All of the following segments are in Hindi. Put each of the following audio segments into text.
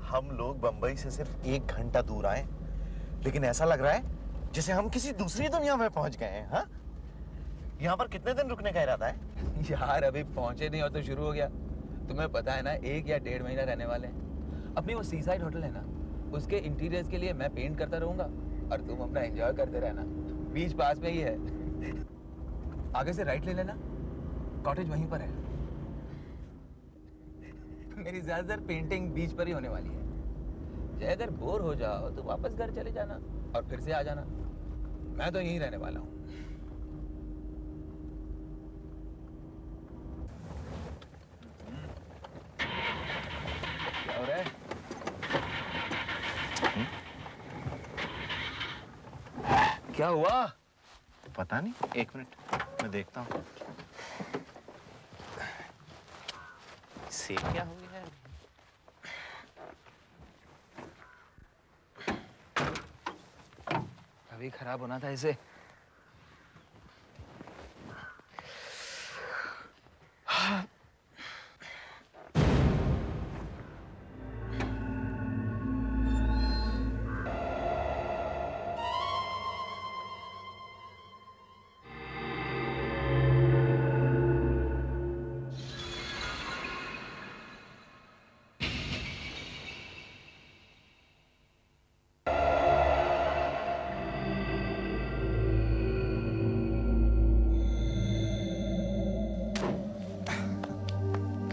हम लोग बंबई से सिर्फ 1 घंटा दूर आए, लेकिन ऐसा लग रहा है जैसे हम किसी दूसरी दुनिया में पहुंच गए हैं। हाँ, यहाँ पर कितने दिन रुकने का इरादा है? यार अभी पहुंचे नहीं और तो शुरू हो गया। तुम्हें पता है ना, 1 या 1.5 महीना रहने वाले हैं। अपनी वो सी साइड होटल है ना, उसके इंटीरियर्स के लिए मैं पेंट करता रहूंगा और तुम अपना एंजॉय करते रहना। बीच पास में ही है। आगे से राइट ले लेना, कॉटेज वहीं पर है। मेरी ज्यादातर पेंटिंग बीच पर ही होने वाली है। चाहे अगर बोर हो जाओ तो वापस घर चले जाना और फिर से आ जाना। मैं तो यहीं रहने वाला हूँ। क्या हो रहा है? क्या हुआ? पता नहीं, 1 मिनट मैं देखता हूँ। से क्या हो गया है? अभी खराब होना था इसे।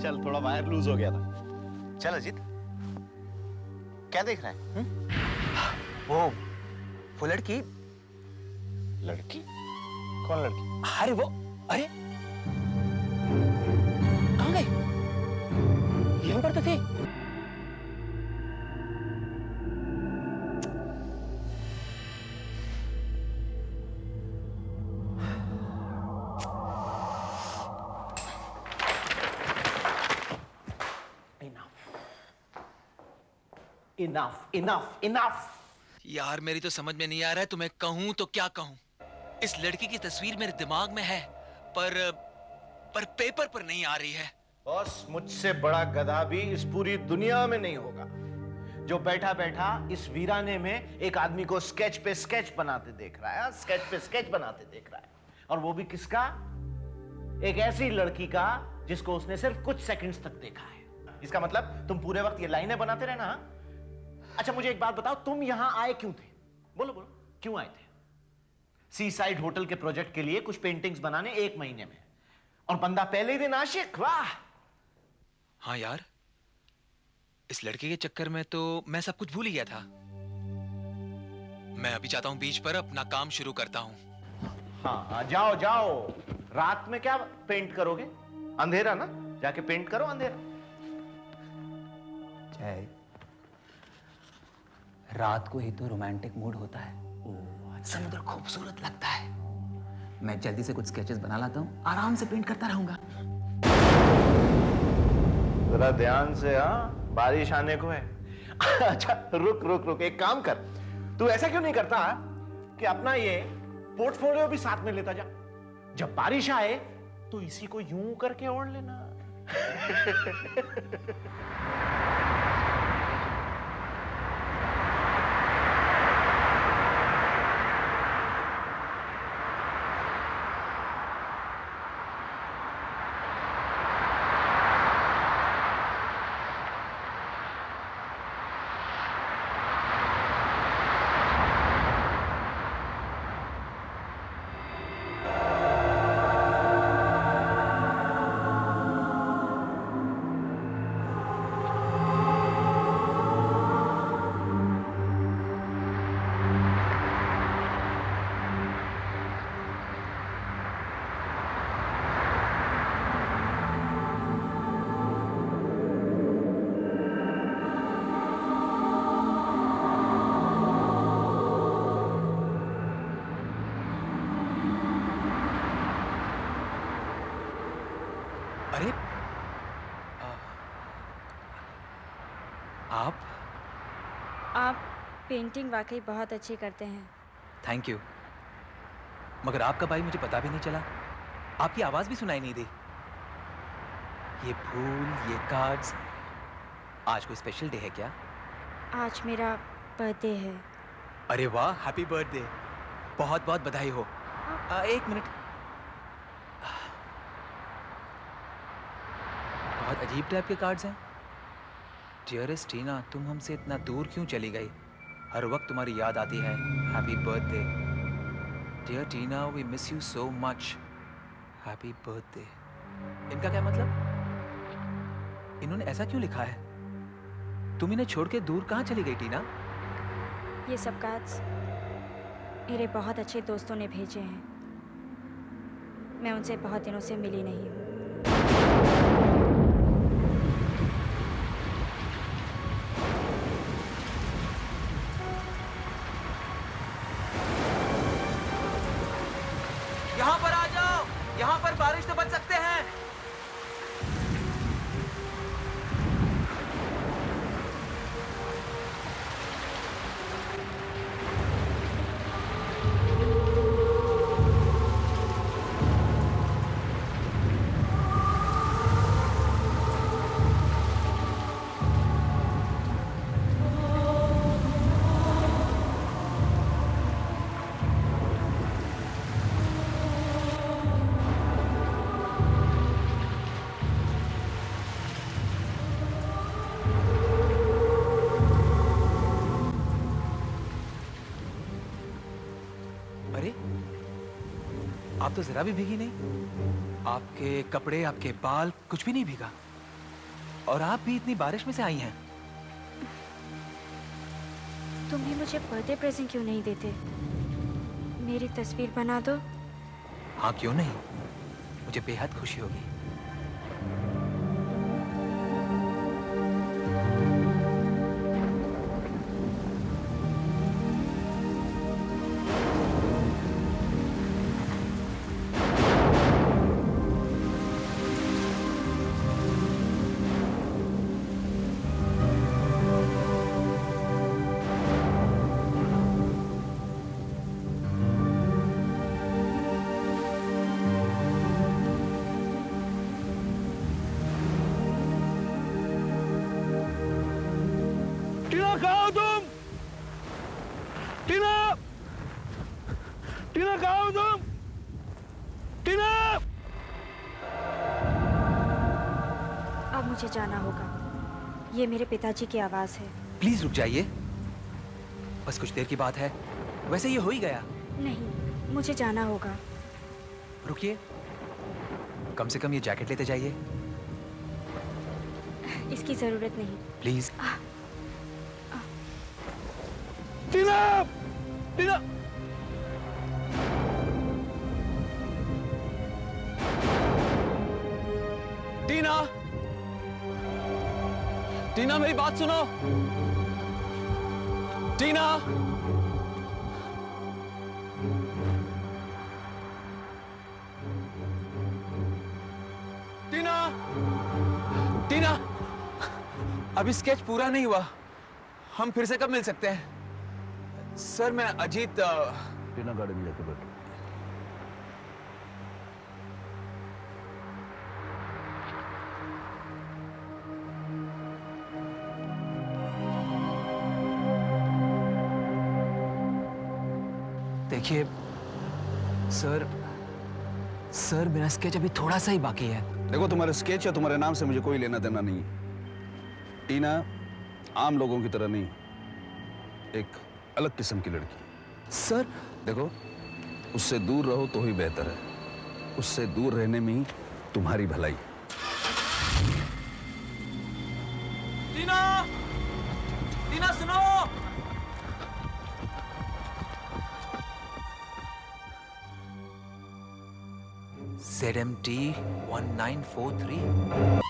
चल, थोड़ा वायर लूज हो गया था। चल अजीत, क्या देख रहा है? वो लड़की। लड़की? कौन लड़की? अरे वो, अरे कहाँ गई? यहीं पर तो थी। Enough enough enough. यार मेरी तो समझ में नहीं आ रहा है, तुम्हें कहूं तो क्या कहूं। इस लड़की की तस्वीर मेरे दिमाग में है, पर पेपर पर नहीं आ रही है। बॉस, मुझसे बड़ा गधा भी इस पूरी दुनिया में नहीं होगा जो बैठा बैठा इस वीराने में एक आदमी को स्केच पे स्केच बनाते देख रहा है। स्केच पे स्केच बनाते देख रहा है, और वो भी किसका? एक ऐसी लड़की का जिसको उसने सिर्फ कुछ सेकंड्स तक देखा है। इसका मतलब तुम पूरे वक्त ये लाइनें बनाते रहना। हाँ? अच्छा, मुझे एक बात बताओ, तुम यहां आए क्यों थे? बोलो बोलो, क्यों आए थे? सी साइड होटल के प्रोजेक्ट के लिए कुछ पेंटिंग्स बनाने 1 महीने में, और बंदा पहले ही दिन आशिक। वाह! हाँ यार, इस लड़के के चक्कर में तो मैं सब कुछ भूल ही गया था। मैं अभी चाहता हूँ बीच पर अपना काम शुरू करता हूँ। हाँ हाँ, जाओ जाओ। रात में क्या पेंट करोगे? अंधेरा ना, जाके पेंट करो अंधेरा। जय, रात को ही तो रोमांटिक मूड होता है। समुद्र खूबसूरत लगता है। मैं जल्दी से कुछ स्केचेस बना लाता हूँ, आराम से पेंट करता रहूंगा। जरा ध्यान से। हाँ, बारिश आने को है। अच्छा, रुक रुक रुक, एक काम कर। तू ऐसा क्यों नहीं करता कि अपना ये पोर्टफोलियो भी साथ में लेता जा। जब बारिश आए तो इसी को यूं करके ओढ़ लेना। अरे आप पेंटिंग वाकई बहुत अच्छी करते हैं। Thank you. मगर आपका भाई मुझे पता भी नहीं चला, आपकी आवाज भी सुनाई नहीं दी। ये फूल, ये कार्ड्स, आज कोई स्पेशल डे है क्या? आज मेरा बर्थडे है। अरे वाह, हैप्पी बर्थडे। बहुत बहुत बधाई हो। एक मिनट। बहुत अजीब टाइप के कार्ड्स हैं। डियरेस्ट टीना, तुम हमसे इतना दूर क्यों चली गई? हर वक्त तुम्हारी याद आती है। Happy birthday dear Tina, we miss you so much. Happy birthday. इनका क्या मतलब? इन्होंने ऐसा क्यों लिखा है? तुम इन्हें छोड़ के दूर कहाँ चली गई टीना? ये सब कार्ड्स मेरे बहुत अच्छे दोस्तों ने भेजे हैं। मैं उनसे बहुत दिनों से मिली नहीं हूँ। यहाँ पर आ जाओ, यहाँ पर बारिश से बच सकते हैं। अरे, आप तो जरा भी भीगी नहीं। आपके कपड़े, आपके बाल, कुछ भी नहीं भीगा। और आप भी इतनी बारिश में से आई हैं। तुम भी मुझे बर्थडे प्रेजेंट क्यों नहीं देते? मेरी तस्वीर बना दो। हाँ, क्यों नहीं, मुझे बेहद खुशी होगी। टीना, कहाँ हो तुम? टीना, टीना कहाँ हो तुम? टीना! अब मुझे जाना होगा। ये मेरे पिताजी की आवाज़ है। प्लीज रुक जाइए, बस कुछ देर की बात है। वैसे ये हो ही गया। नहीं, मुझे जाना होगा। रुकिए, कम से कम ये जैकेट लेते जाइए। इसकी ज़रूरत नहीं। प्लीज। टीना! टीना! टीना! टीना, मेरी बात सुनो। टीना! टीना! टीना! अभी स्केच पूरा नहीं हुआ। हम फिर से कब मिल सकते हैं? सर, मैं अजीत। टीना गाड़ी में जाके बैठो। देखिए सर, मेरा स्केच अभी थोड़ा सा ही बाकी है। देखो, तुम्हारे स्केच या तुम्हारे नाम से मुझे कोई लेना देना नहीं है। टीना आम लोगों की तरह नहीं, एक अलग किस्म की लड़की। सर, देखो, उससे दूर रहो तो ही बेहतर है। उससे दूर रहने में ही तुम्हारी भलाई है। टीना! टीना, सुनो! ZMT 1943।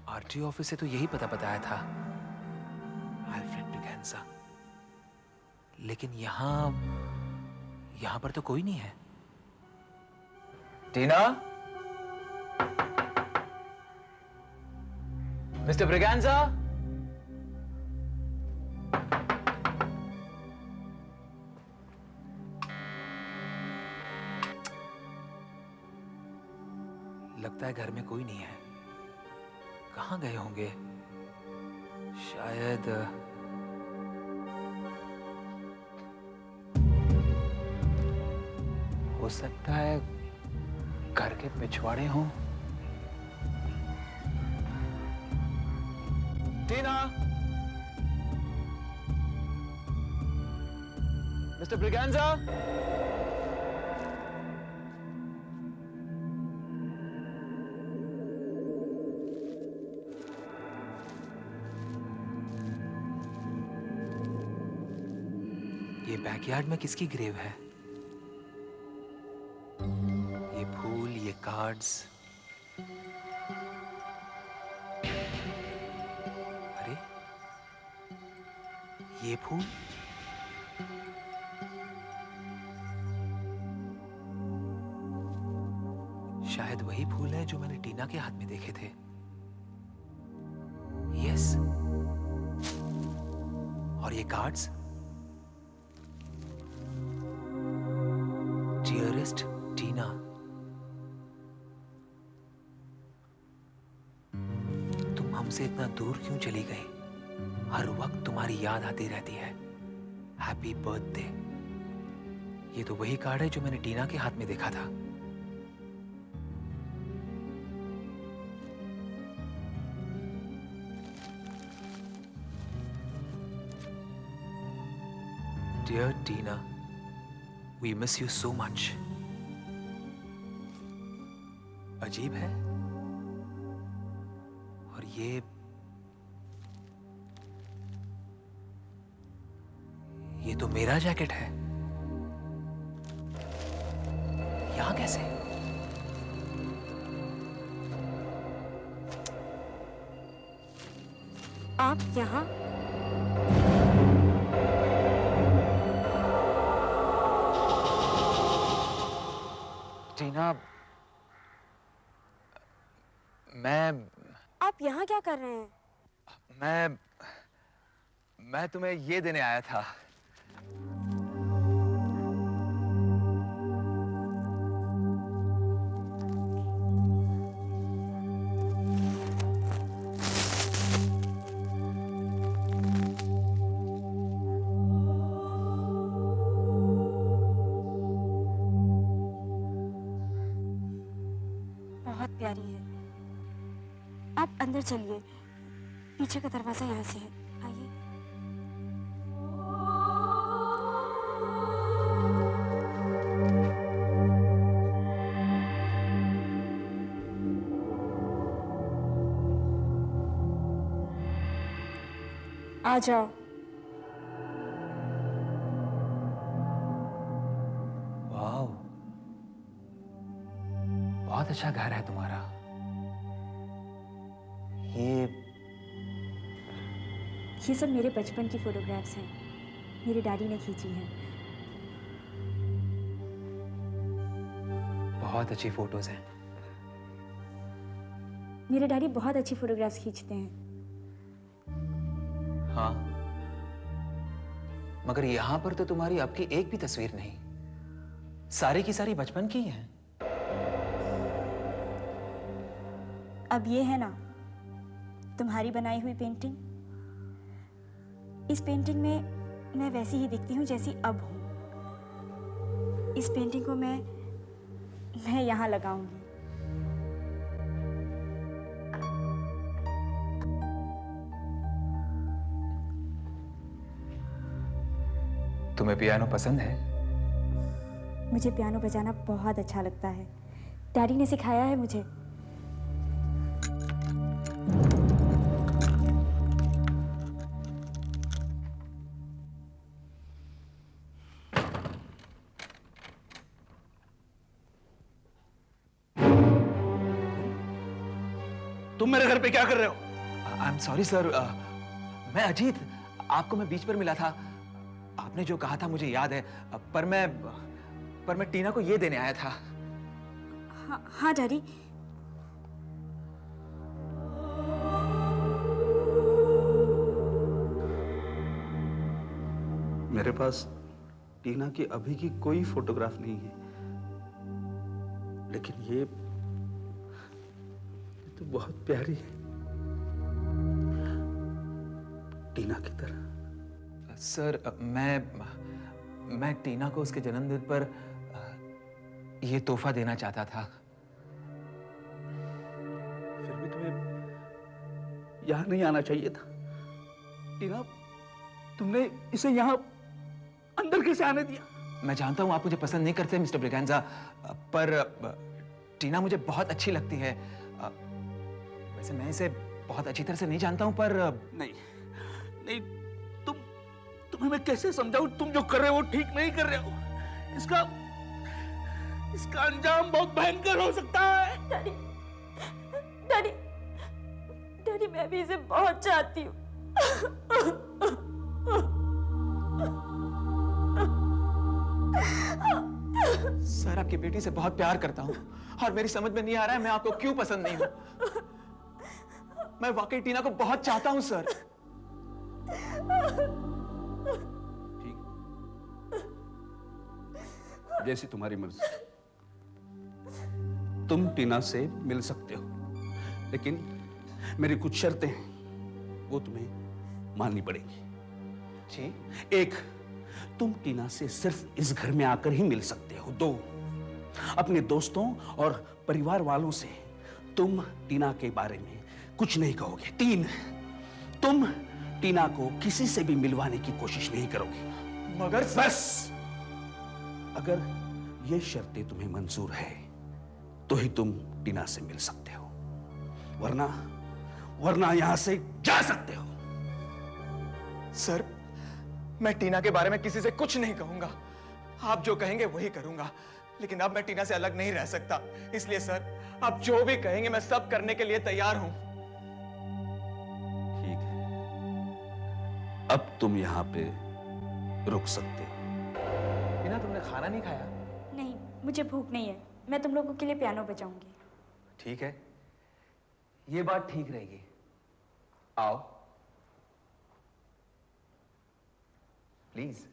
आरटीओ ऑफिस से तो यही पता बताया था, अल्फ्रेड ब्रिगेंजा। लेकिन यहाँ पर तो कोई नहीं है। टीना, मिस्टर ब्रिगेंजा, लगता है घर में कोई नहीं है। कहाँ गए होंगे? शायद हो सकता है घर के पिछवाड़े हों। टीना, मिस्टर ब्रिगेंजा, ये बैकयार्ड में किसकी ग्रेव है? ये फूल, ये कार्ड्स। अरे, ये फूल? शायद वही फूल है जो मैंने टीना के हाथ में देखे थे। यस। और ये कार्ड्स? डियरेस्ट टीना, तुम हमसे इतना दूर क्यों चली गई? हर वक्त तुम्हारी याद आती रहती है। Happy birthday. ये तो वही कार्ड है जो मैंने टीना के हाथ में देखा था। Dear Tina, We miss you so much. अजीब है। और ये तो मेरा जैकेट है। यहां कैसे? आप यहाँ? टीना, आप यहाँ क्या कर रहे हैं? मैं तुम्हें ये देने आया था। बहुत प्यारी है। आप अंदर चलिए, पीछे का दरवाजा यहाँ से है। आइए। आ जाओ। वाह, बहुत अच्छा घर है तुम्हारा। ये सब मेरे बचपन की फोटोग्राफ्स हैं, मेरे डैडी ने खींची हैं। बहुत अच्छी फोटोज हैं। मेरे डैडी बहुत अच्छी फोटोग्राफ्स खींचते हैं। हाँ, मगर यहां पर तो तुम्हारी अब की एक भी तस्वीर नहीं। सारी की सारी बचपन की हैं। अब ये है ना तुम्हारी बनाई हुई पेंटिंग। इस पेंटिंग में मैं वैसी ही दिखती हूँ जैसी अब हूँ। इस पेंटिंग को मैं यहाँ लगाऊंगी। तुम्हें पियानो पसंद है? मुझे पियानो बजाना बहुत अच्छा लगता है। डैडी ने सिखाया है मुझे। तुम मेरे घर पे क्या कर रहे हो? आई एम सॉरी सर, मैं अजीत, आपको मैं बीच पर मिला था। आपने जो कहा था मुझे याद है, पर मैं टीना को ये देने आया था। हाँ हाँ डैडी। मेरे पास टीना की अभी की कोई फोटोग्राफ नहीं है, लेकिन ये तो बहुत प्यारी है, टीना की तरह। सर मैं टीना को उसके जन्मदिन पर ये तोहफा देना चाहता था। फिर भी तुम्हें यहां नहीं आना चाहिए था टीना। तुमने इसे यहां अंदर कैसे आने दिया? मैं जानता हूं आप मुझे पसंद नहीं करते मिस्टर ब्रिगेंजा, पर टीना मुझे बहुत अच्छी लगती है। वैसे मैं इसे बहुत अच्छी तरह से नहीं जानता हूं, पर नहीं नहीं, तुम्हें मैं कैसे समझाऊं? तुम जो कर रहे हो वो ठीक नहीं कर रहे हो। इसका अंजाम बहुत भयंकर हो सकता है। डैडी डैडी डैडी, मैं भी इसे बहुत चाहती हूँ। सर आपकी बेटी से बहुत प्यार करता हूं और मेरी समझ में नहीं आ रहा है मैं आपको क्यों पसंद नहीं हूं। मैं वाकई टीना को बहुत चाहता हूं सर। ठीक, जैसी तुम्हारी मर्जी। तुम टीना से मिल सकते हो, लेकिन मेरी कुछ शर्तें हैं, वो तुम्हें माननी पड़ेंगी। जी? एक, तुम टीना से सिर्फ इस घर में आकर ही मिल सकते हो। दो, अपने दोस्तों और परिवार वालों से तुम टीना के बारे में कुछ नहीं कहोगे। तीन, तुम टीना को किसी से भी मिलवाने की कोशिश नहीं करोगे। मगर बस, अगर ये शर्तें तुम्हें मंजूर है तो ही तुम टीना से मिल सकते हो, वरना यहां से जा सकते हो। सर मैं टीना के बारे में किसी से कुछ नहीं कहूंगा। आप जो कहेंगे वही करूंगा, लेकिन अब मैं टीना से अलग नहीं रह सकता। इसलिए सर आप जो भी कहेंगे मैं सब करने के लिए तैयार हूं। ठीक है, अब तुम यहां पे रुक सकते हो। टीना तुमने खाना नहीं खाया? नहीं, मुझे भूख नहीं है। मैं तुम लोगों के लिए पियानो बजाऊंगी। ठीक है, ये बात ठीक रहेगी। आओ प्लीज।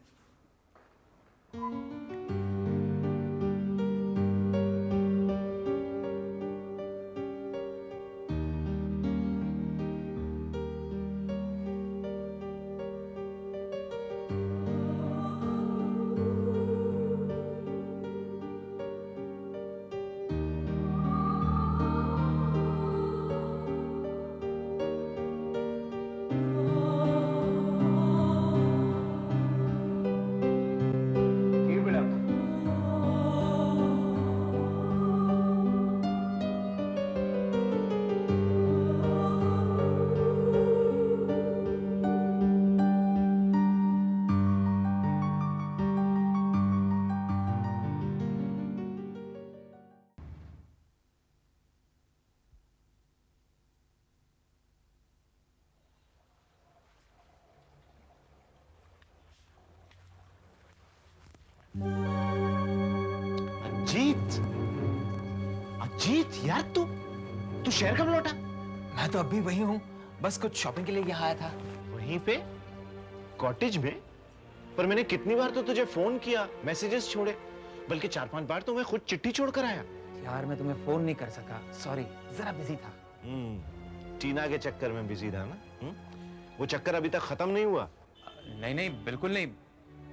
अजीत यार, तू शहर कब लौटा? मैं तो अभी वही हूं, बस कुछ शॉपिंग के लिए यहाँ आया था। वहीं पे कॉटेज में? पर मैंने कितनी बार तो तुझे फोन किया, मैसेजेस छोड़े, बल्कि 4-5 बार तो मैं खुद चिट्ठी छोड़कर आया। यार मैं तुम्हें फोन नहीं कर सका, सॉरी, जरा बिजी था। टीना के चक्कर में बिजी था ना? वो चक्कर अभी तक खत्म नहीं हुआ? नहीं बिल्कुल नहीं,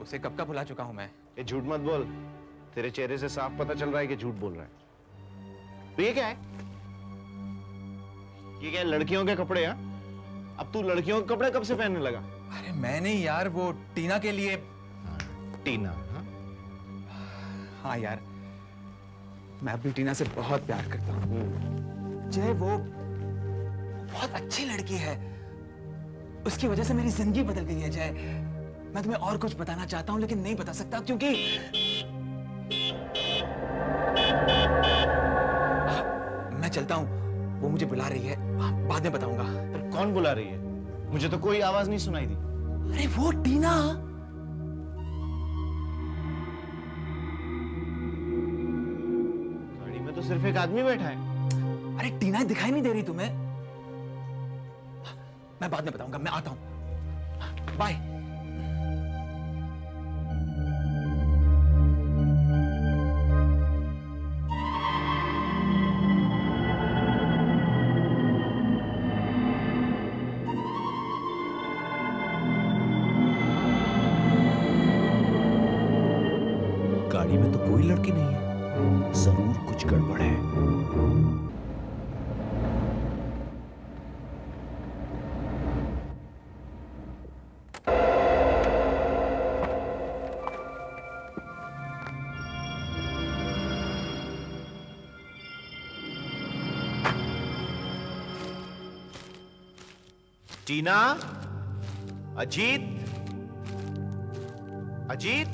उसे कब का भुला चुका हूं मैं। ये झूठ मत बोल, तेरे चेहरे से साफ पता चल रहा है कि झूठ बोल रहा है। तो ये क्या है? ये क्या है? लड़कियों के कपड़े? हैं? अब तू लड़कियों के कपड़े कब से पहनने लगा? अरे मैं नहीं यार, वो टीना के लिए। टीना? हाँ यार, मैं अपनी टीना से बहुत प्यार करता हूँ। जय वो बहुत अच्छी लड़की है, उसकी वजह से मेरी जिंदगी बदल गई है। जय, मैं तुम्हें और कुछ बताना चाहता हूँ लेकिन नहीं बता सकता, क्योंकि मैं चलता हूँ, वो मुझे बुला रही है, बाद में बताऊंगा। पर कौन बुला रही है? मुझे तो कोई आवाज नहीं सुनाई दी। अरे वो टीना, सिर्फ एक आदमी बैठा है। अरे टीना दिखाई नहीं दे रही तुम्हें? मैं बाद में बताऊंगा, मैं आता हूं, बाय। गाड़ी में तो कोई लड़की नहीं है, जरूर कुछ गड़बड़ है। टीना, अजीत, अजीत,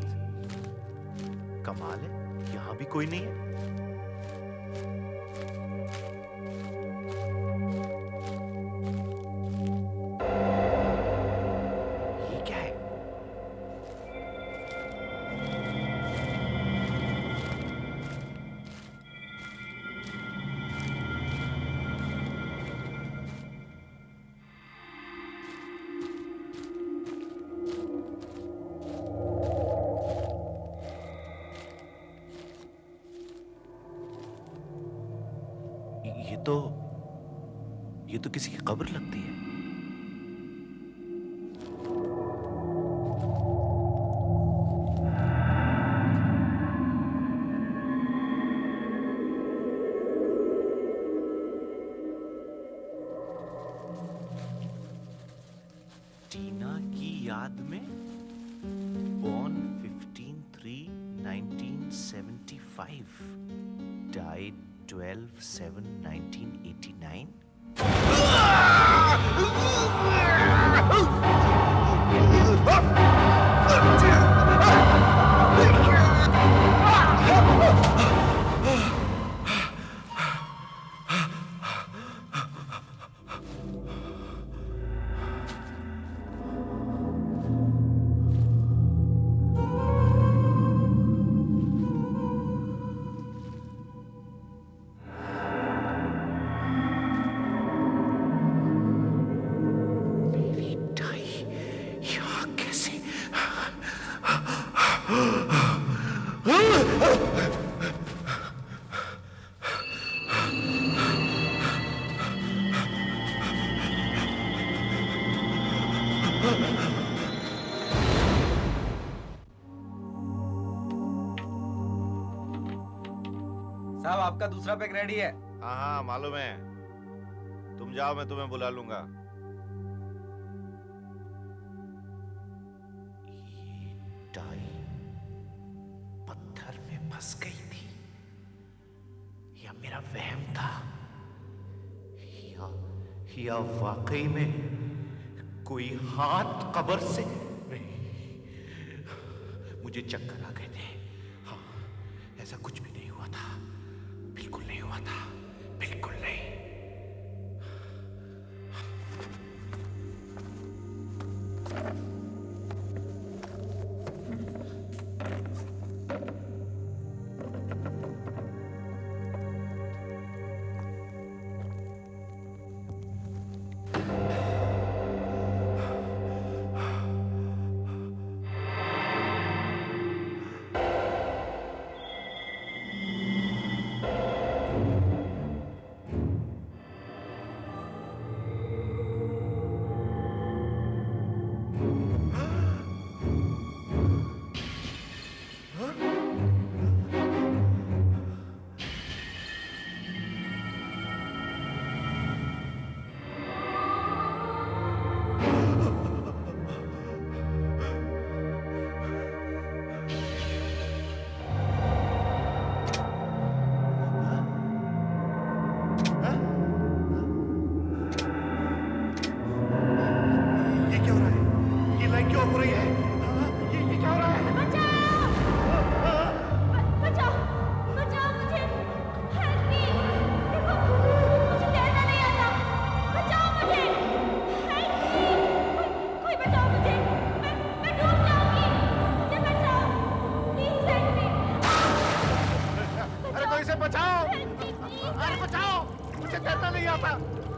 कमाल है, यहां भी कोई नहीं है। ये क्या है? ये तो किसी की कब्र लगती है। टीना की याद में born 15/3/1975, died 12/7/1989। साहब आपका दूसरा पैक रेडी है। हाँ हाँ मालूम है, तुम जाओ, मैं तुम्हें बुला लूंगा। ये टाई पत्थर में फंस गई थी या मेरा वहम था, या वाकई में कोई हाथ कब्र से नहीं। मुझे चक्कर आ गए थे। हाँ, ऐसा कुछ भी नहीं हुआ था, बिल्कुल नहीं हुआ था, बिल्कुल नहीं। नहीं आता।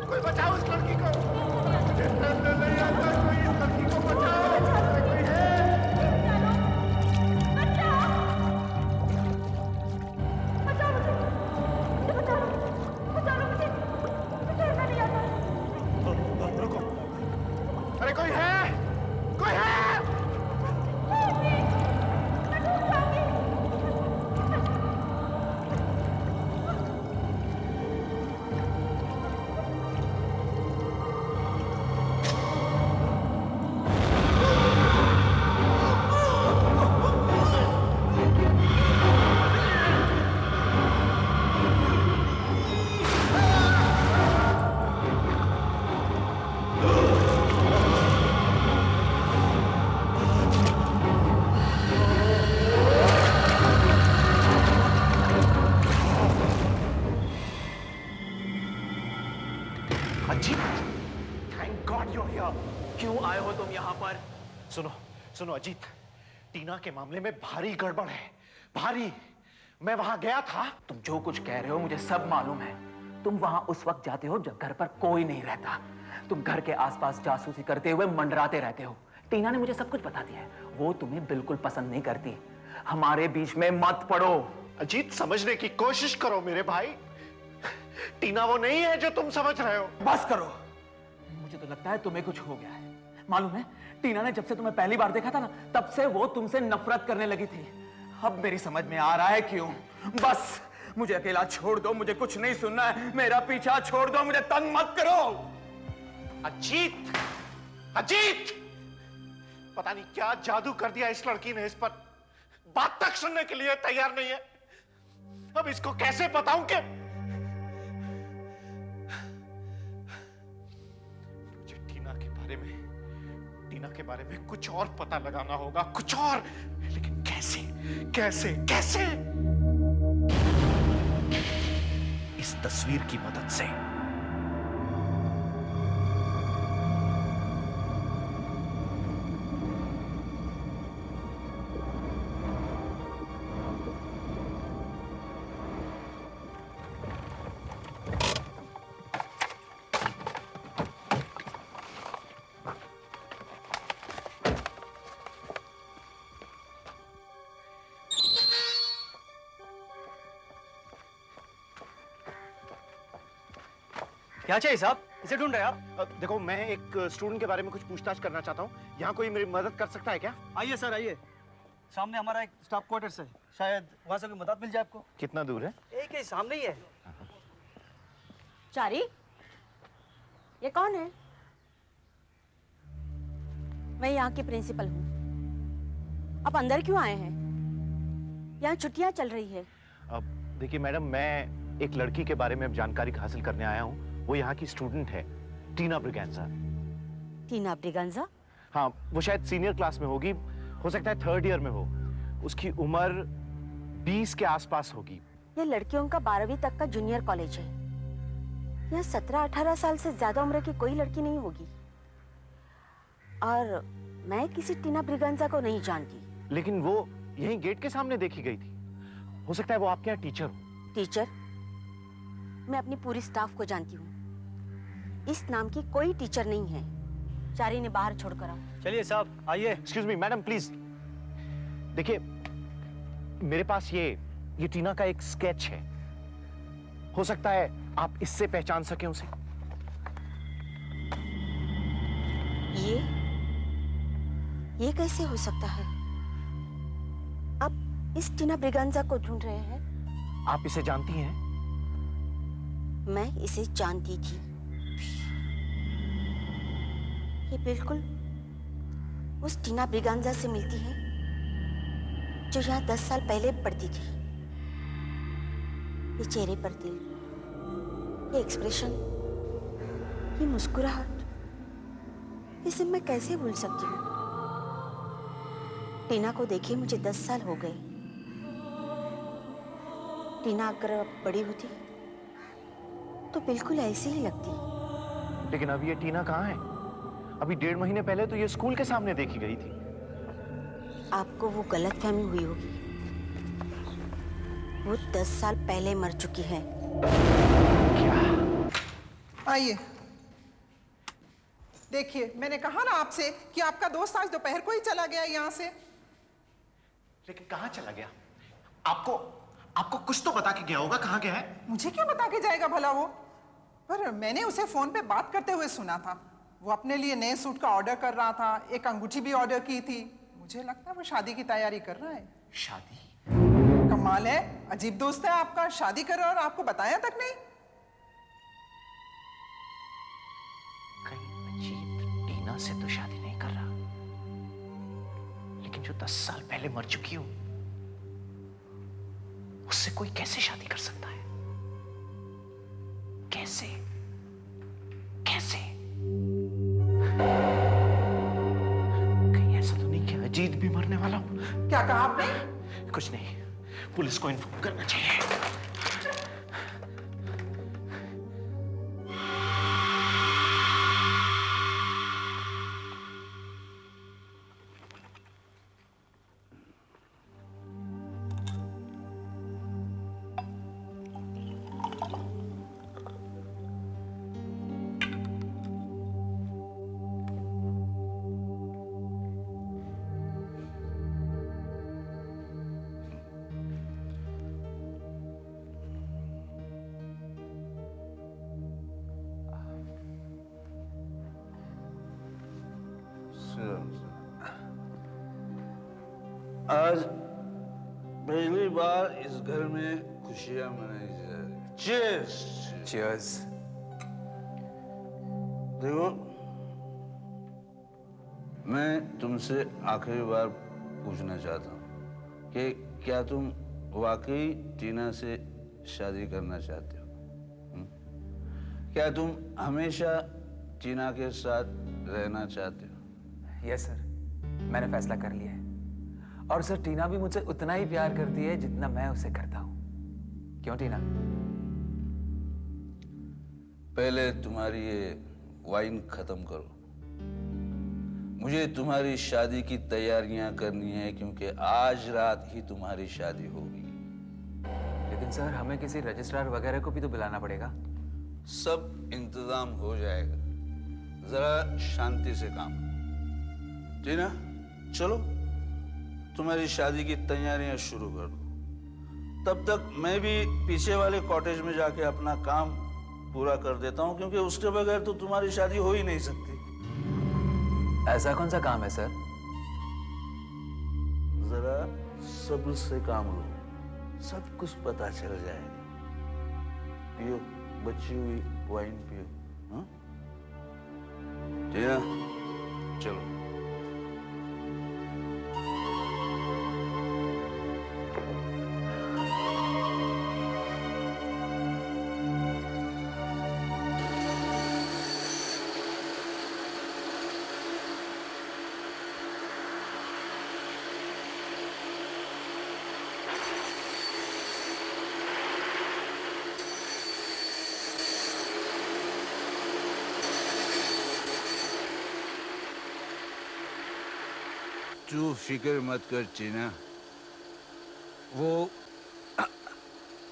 कोई बचाओ इस लड़की को, मुझे तैरने नहीं आता। कोई इस लड़की को बचाओ, कोई है? रुको, अरे कोई है? कोई है? Ajit, thank God you are here. क्यों आए हो तुम यहाँ पर? सुनो सुनो अजीत, टीना के मामले में भारी गड़बड़ है, भारी। मैं वहां गया था। तुम जो कुछ कह रहे हो मुझे सब मालूम है। तुम वहां उस वक्त जाते हो जब घर पर कोई नहीं रहता। तुम घर के आसपास जासूसी करते हुए मंडराते रहते हो। टीना ने मुझे सब कुछ बता दिया है। वो तुम्हें बिल्कुल पसंद नहीं करती। हमारे बीच में मत पड़ो। अजीत, समझने की कोशिश करो मेरे भाई। टीना वो नहीं है जो तुम समझ रहे हो। बस करो। मुझे तो लगता है तुम्हें कुछ हो गया है। मालूम है, टीना ने जब से तुम्हें पहली बार देखा था ना, तब से वो तुमसे नफरत करने लगी थी। अब मेरी समझ में आ रहा है क्यों। बस मुझे अकेला छोड़ दो, मुझे कुछ नहीं सुनना है। मेरा पीछा छोड़ दो, मुझे तंग मत करो। अजीत, अजीत, पता नहीं क्या जादू कर दिया इस लड़की ने इस पर। बात तक सुनने के लिए तैयार नहीं है। अब इसको कैसे बताऊं कि मुझे टीना के बारे में कुछ और पता लगाना होगा, कुछ और। लेकिन कैसे कैसे कैसे? इस तस्वीर की मदद से। क्या चाहिए साहब? इसे ढूंढ रहे हैं आप? देखो, मैं एक स्टूडेंट के बारे में कुछ पूछताछ करना चाहता हूँ। यहाँ कोई मेरी मदद कर सकता है क्या? आइए सर, आइए। सामने हमारा एक स्टाफ क्वार्टर्स है, शायद वहां से कोई मदद मिल जाए आपको। कितना दूर है? एक ही सामने ही है। चारी, ये कौन है? मैं यहाँ की प्रिंसिपल हूँ। आप अंदर क्यों आए हैं? यहाँ छुट्टियाँ चल रही है। अब देखिए मैडम, मैं एक लड़की के बारे में जानकारी हासिल करने आया हूँ। वो यहाँ की स्टूडेंट है, टीना ब्रिगेंजा। टीना ब्रिगेंजा? हाँ, वो शायद सीनियर क्लास में होगी, हो सकता है 3rd ईयर में हो। उसकी उम्र 20 के आसपास होगी। ये लड़कियों का 12वीं तक का जूनियर कॉलेज है। यहाँ 17-18 साल से ज्यादा उम्र की कोई लड़की नहीं होगी। और मैं किसी टीना ब्रिगेंजा को नहीं जानती। लेकिन वो यहीं गेट के सामने देखी गई थी। हो सकता है वो आपके यहाँ टीचर हो। टीचर? मैं अपनी पूरी स्टाफ को जानती हूँ। इस नाम की कोई टीचर नहीं है। चारी ने बाहर छोड़कर आओ। चलिए साहब, आइए। Excuse me madam, please. देखिए, मेरे पास ये टीना का एक स्केच है। हो सकता है आप इससे पहचान सकें उसे। ये कैसे हो सकता है? आप इस टीना ब्रिगेंजा को ढूंढ रहे हैं? आप इसे जानती हैं? मैं इसे जानती थी। ये बिल्कुल उस टीना ब्रिगेंजा से मिलती है जो यहाँ 10 साल पहले पढ़ती थी। ये चेहरे पर दिल, ये एक्सप्रेशन, ये मुस्कुराहट, इसे मैं कैसे भूल सकती हूँ? टीना को देखे मुझे 10 साल हो गए। टीना अगर अब बड़ी होती तो बिल्कुल ऐसी ही लगती। लेकिन अब ये टीना कहाँ है? अभी 1.5 महीने पहले तो ये स्कूल के सामने देखी गई थी। आपको वो गलतफहमी हुई होगी। वो 10 साल पहले मर चुकी है। क्या? आइए। देखिए, मैंने कहा ना आपसे कि आपका दोस्त आज दोपहर को ही चला गया यहाँ से। लेकिन कहाँ चला गया? आपको आपको कुछ तो बता के गया होगा, कहाँ गया है? मुझे क्या बता के जाएगा भला वो? पर मैंने उसे फोन पे बात करते हुए सुना था। वो अपने लिए नए सूट का ऑर्डर कर रहा था, एक अंगूठी भी ऑर्डर की थी। मुझे लगता है वो शादी की तैयारी कर रहा है। शादी? कमाल है, अजीब दोस्त है आपका, शादी कर रहा है और आपको बताया तक नहीं। कहीं अजीत टीना से तो शादी नहीं कर रहा, लेकिन जो 10 साल पहले मर चुकी हो उससे कोई कैसे शादी कर सकता है? कैसे कैसे? कहीं ऐसा तो नहीं कि अजीत भी मरने वाला हो? क्या कहा आपने? कुछ नहीं, पुलिस को इन्फॉर्म करना चाहिए। आज पहली बार इस घर में खुशियां मनाई जा रही। चीयर्स। चीयर्स। देखो, मैं तुमसे आखिरी बार पूछना चाहता हूँ कि क्या तुम वाकई टीना से शादी करना चाहते हो? क्या तुम हमेशा टीना के साथ रहना चाहते हो? यस सर, मैंने फैसला कर लिया है। और सर, टीना भी मुझसे उतना ही प्यार करती है जितना मैं उसे करता हूं। क्यों टीना? पहले तुम्हारी ये वाइन खत्म करो। मुझे तुम्हारी शादी की तैयारियां करनी है, क्योंकि आज रात ही तुम्हारी शादी होगी। लेकिन सर, हमें किसी रजिस्ट्रार वगैरह को भी तो बुलाना पड़ेगा। सब इंतजाम हो जाएगा, जरा शांति से काम। टीना, चलो तुम्हारी शादी की तैयारियां शुरू कर दो। तब तक मैं भी पीछे वाले कॉटेज में जाके अपना काम पूरा कर देता हूँ, क्योंकि उसके बगैर तो तुम्हारी शादी हो ही नहीं सकती। ऐसा कौन सा काम है सर? जरा सब्र से काम लो, सब कुछ पता चल जाएगा। पियो, बची हुई वाइन पियो। हाँ? टीना, चलो। तू फिक्र मत कर टीना, वो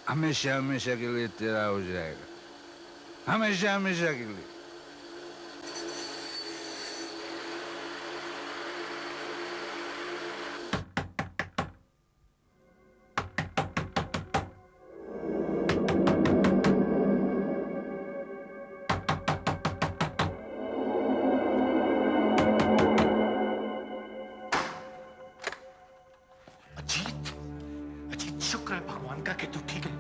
हमेशा हमेशा के लिए तेरा हो जाएगा। हमेशा हमेशा के लिए। शुक्र है भगवान का कि तू ठीक है।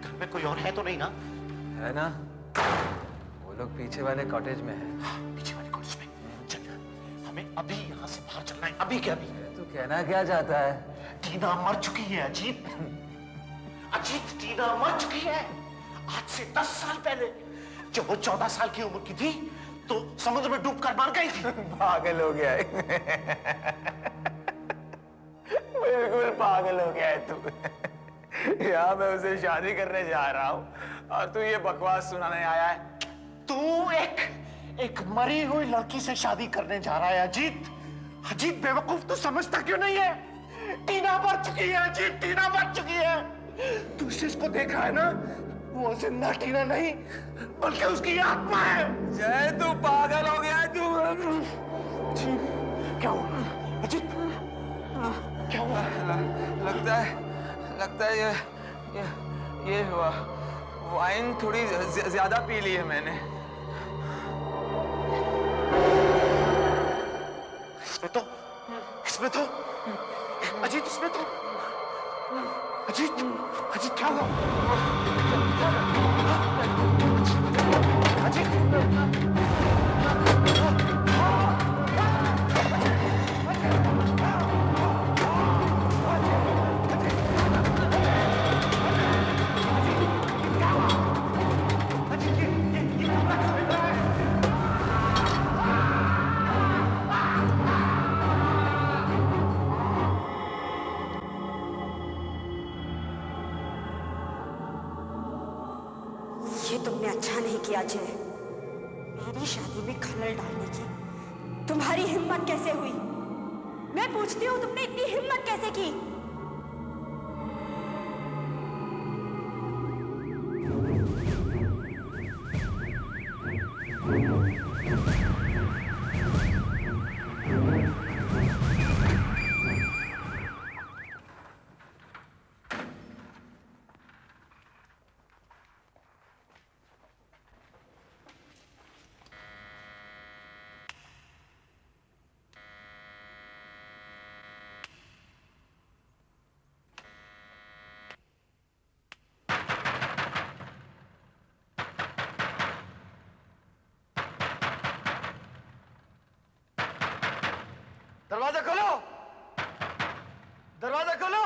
घर में कोई और है तो नहीं ना? है ना, वो लोग पीछे वाले कॉटेज में है। हाँ, पीछे वाले कॉटेज में। चल, हमें अभी यहाँ से बाहर चलना है। अभी क्या? अभी तू कहना क्या चाहता है? टीना मर चुकी है अजीत। अजीत, टीना मर चुकी है आज से 10 साल पहले। जब वो 14 साल की उम्र की थी तो समुद्र में डूबकर मर गई थी। पागल हो गया है। बिल्कुल पागल हो गया है तू। यहाँ मैं उसे शादी करने जा रहा हूँ और तू ये बकवास सुनाने आया है। तू एक मरी हुई लड़की से शादी करने जा रहा है अजीत। अजीत बेवकूफ, तू समझता क्यों नहीं है? टीना मर चुकी है अजीत, टीना मर चुकी है। तू इसको देख रहा है ना? वो जिंदा टीना नहीं बल्कि उसकी आत्मा है। जय तू पागल हो गया है तू। क्या हुआ अजीत? क्या हुआ? लगता है ये वाइन थोड़ी ज्यादा पी ली है मैंने। इसमें तो अजीत, इसमें तो अजीत, अजीत क्या हुआ? अजीत ये तुमने अच्छा नहीं किया जय। मेरी शादी में खलल डालने की तुम्हारी हिम्मत कैसे हुई? मैं पूछती हूँ, तुमने इतनी हिम्मत कैसे की? दरवाजा खोलो, दरवाजा खोलो,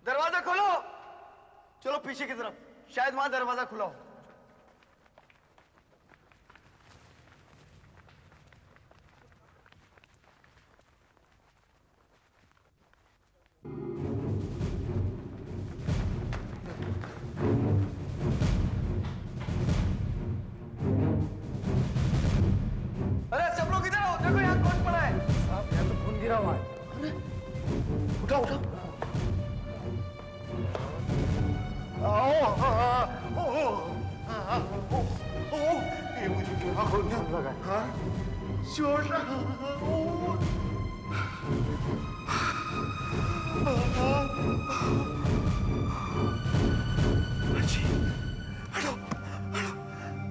दरवाजा खोलो। चलो पीछे की तरफ, शायद वहां दरवाजा खुला हो। अरे सब लोग इधर आओ, देखो यहाँ कौन पड़ा है। साहब यहाँ तो खून गिरा हुआ है। अरे उठाओ उठाओ। ये मुझे क्या होने लगा? हाँ चोट लगा।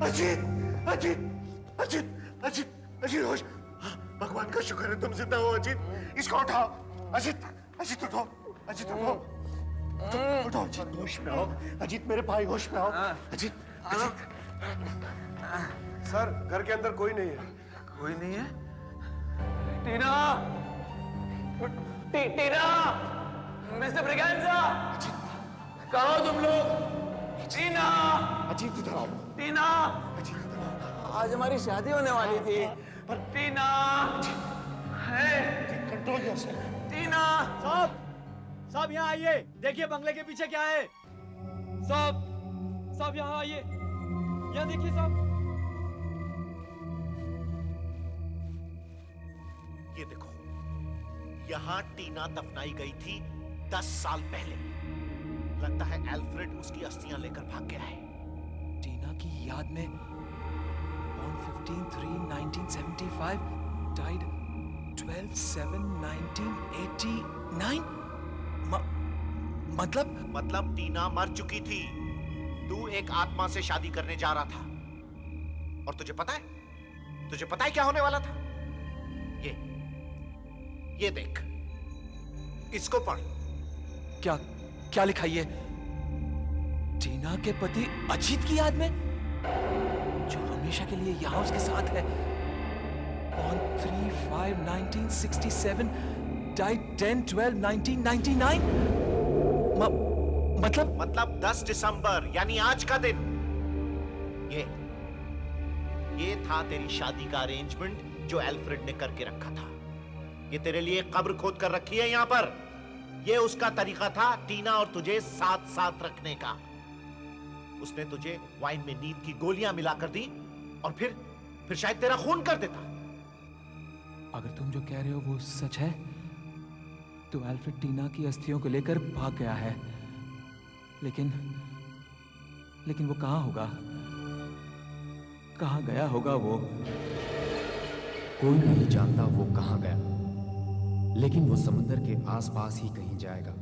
अजीत, अजीत, अजीत, अजीत, अजीत, अजीत होश। भगवान का शुक्र है तुम जिंदा हो अजीत। इसको उठाओ अजीत, अजीत उठो, अजीत उठो, उठो अजीत, होश में आओ अजीत, मेरे भाई होश में आओ अजीत, अजीत। सर घर के अंदर कोई नहीं है। कोई नहीं है? टीना, टीना, मिस्टर ब्रिगेंजा, कहाँ हो तुम लोग? टीना, अजीत इधर आओ। टीना, अजीत इधर आओ। आज हमारी शादी होने वाली थी। पर टीना, है कंट्रोल योरसेल्फ। टीना। साहब, साहब यहाँ आइए, देखिए बंगले के पीछे क्या है। साहब, साहब यहाँ आइए, यहाँ देखिए साहब। ये देखो, यहाँ टीना दफनाई गई थी 10 साल पहले। लगता है एल्फ्रेड उसकी अस्थियां लेकर भाग गया है। टीना की याद में born 15/3/1975 died 12/7/1989 मतलब टीना मर चुकी थी। तू एक आत्मा से शादी करने जा रहा था। और तुझे पता है क्या होने वाला था? ये देख, इसको पढ़। क्या लिखा ये? टीना के पति अजीत की याद में, जो हमेशा के लिए यहां उसके साथ है। On 3/5/1967 died 10/12/1999। मतलब 10 दिसंबर यानी आज का दिन। ये था तेरी शादी का अरेंजमेंट जो एल्फ्रेड ने करके रखा था। ये तेरे लिए कब्र खोद कर रखी है यहाँ पर। ये उसका तरीका था टीना और तुझे साथ साथ रखने का। उसने तुझे वाइन में नींद की गोलियां मिलाकर दी और फिर शायद तेरा खून कर देता। अगर तुम जो कह रहे हो वो सच है, तो एल्फ्रेड टीना की अस्थियों को लेकर भाग गया है। लेकिन वो कहाँ होगा? कहाँ गया होगा वो? कोई नहीं जानता वो कहाँ गया, लेकिन वो समुद्र के आसपास ही कहीं जाएगा,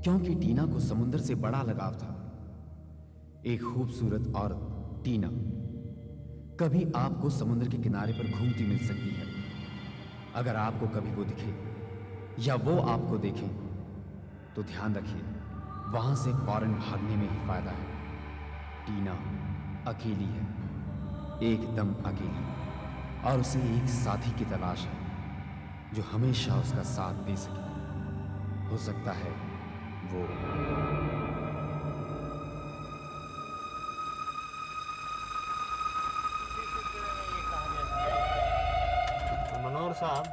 क्योंकि टीना को समुद्र से बड़ा लगाव था। एक खूबसूरत औरत टीना कभी आपको समुद्र के किनारे पर घूमती मिल सकती है। अगर आपको कभी वो दिखे या वो आपको देखे तो ध्यान रखिए, वहां से फौरन भागने में ही फायदा है। टीना अकेली है, एकदम अकेली, और उसे एक साथी की तलाश है जो हमेशा उसका साथ दे सके। हो सकता है वो मनोहर साहब,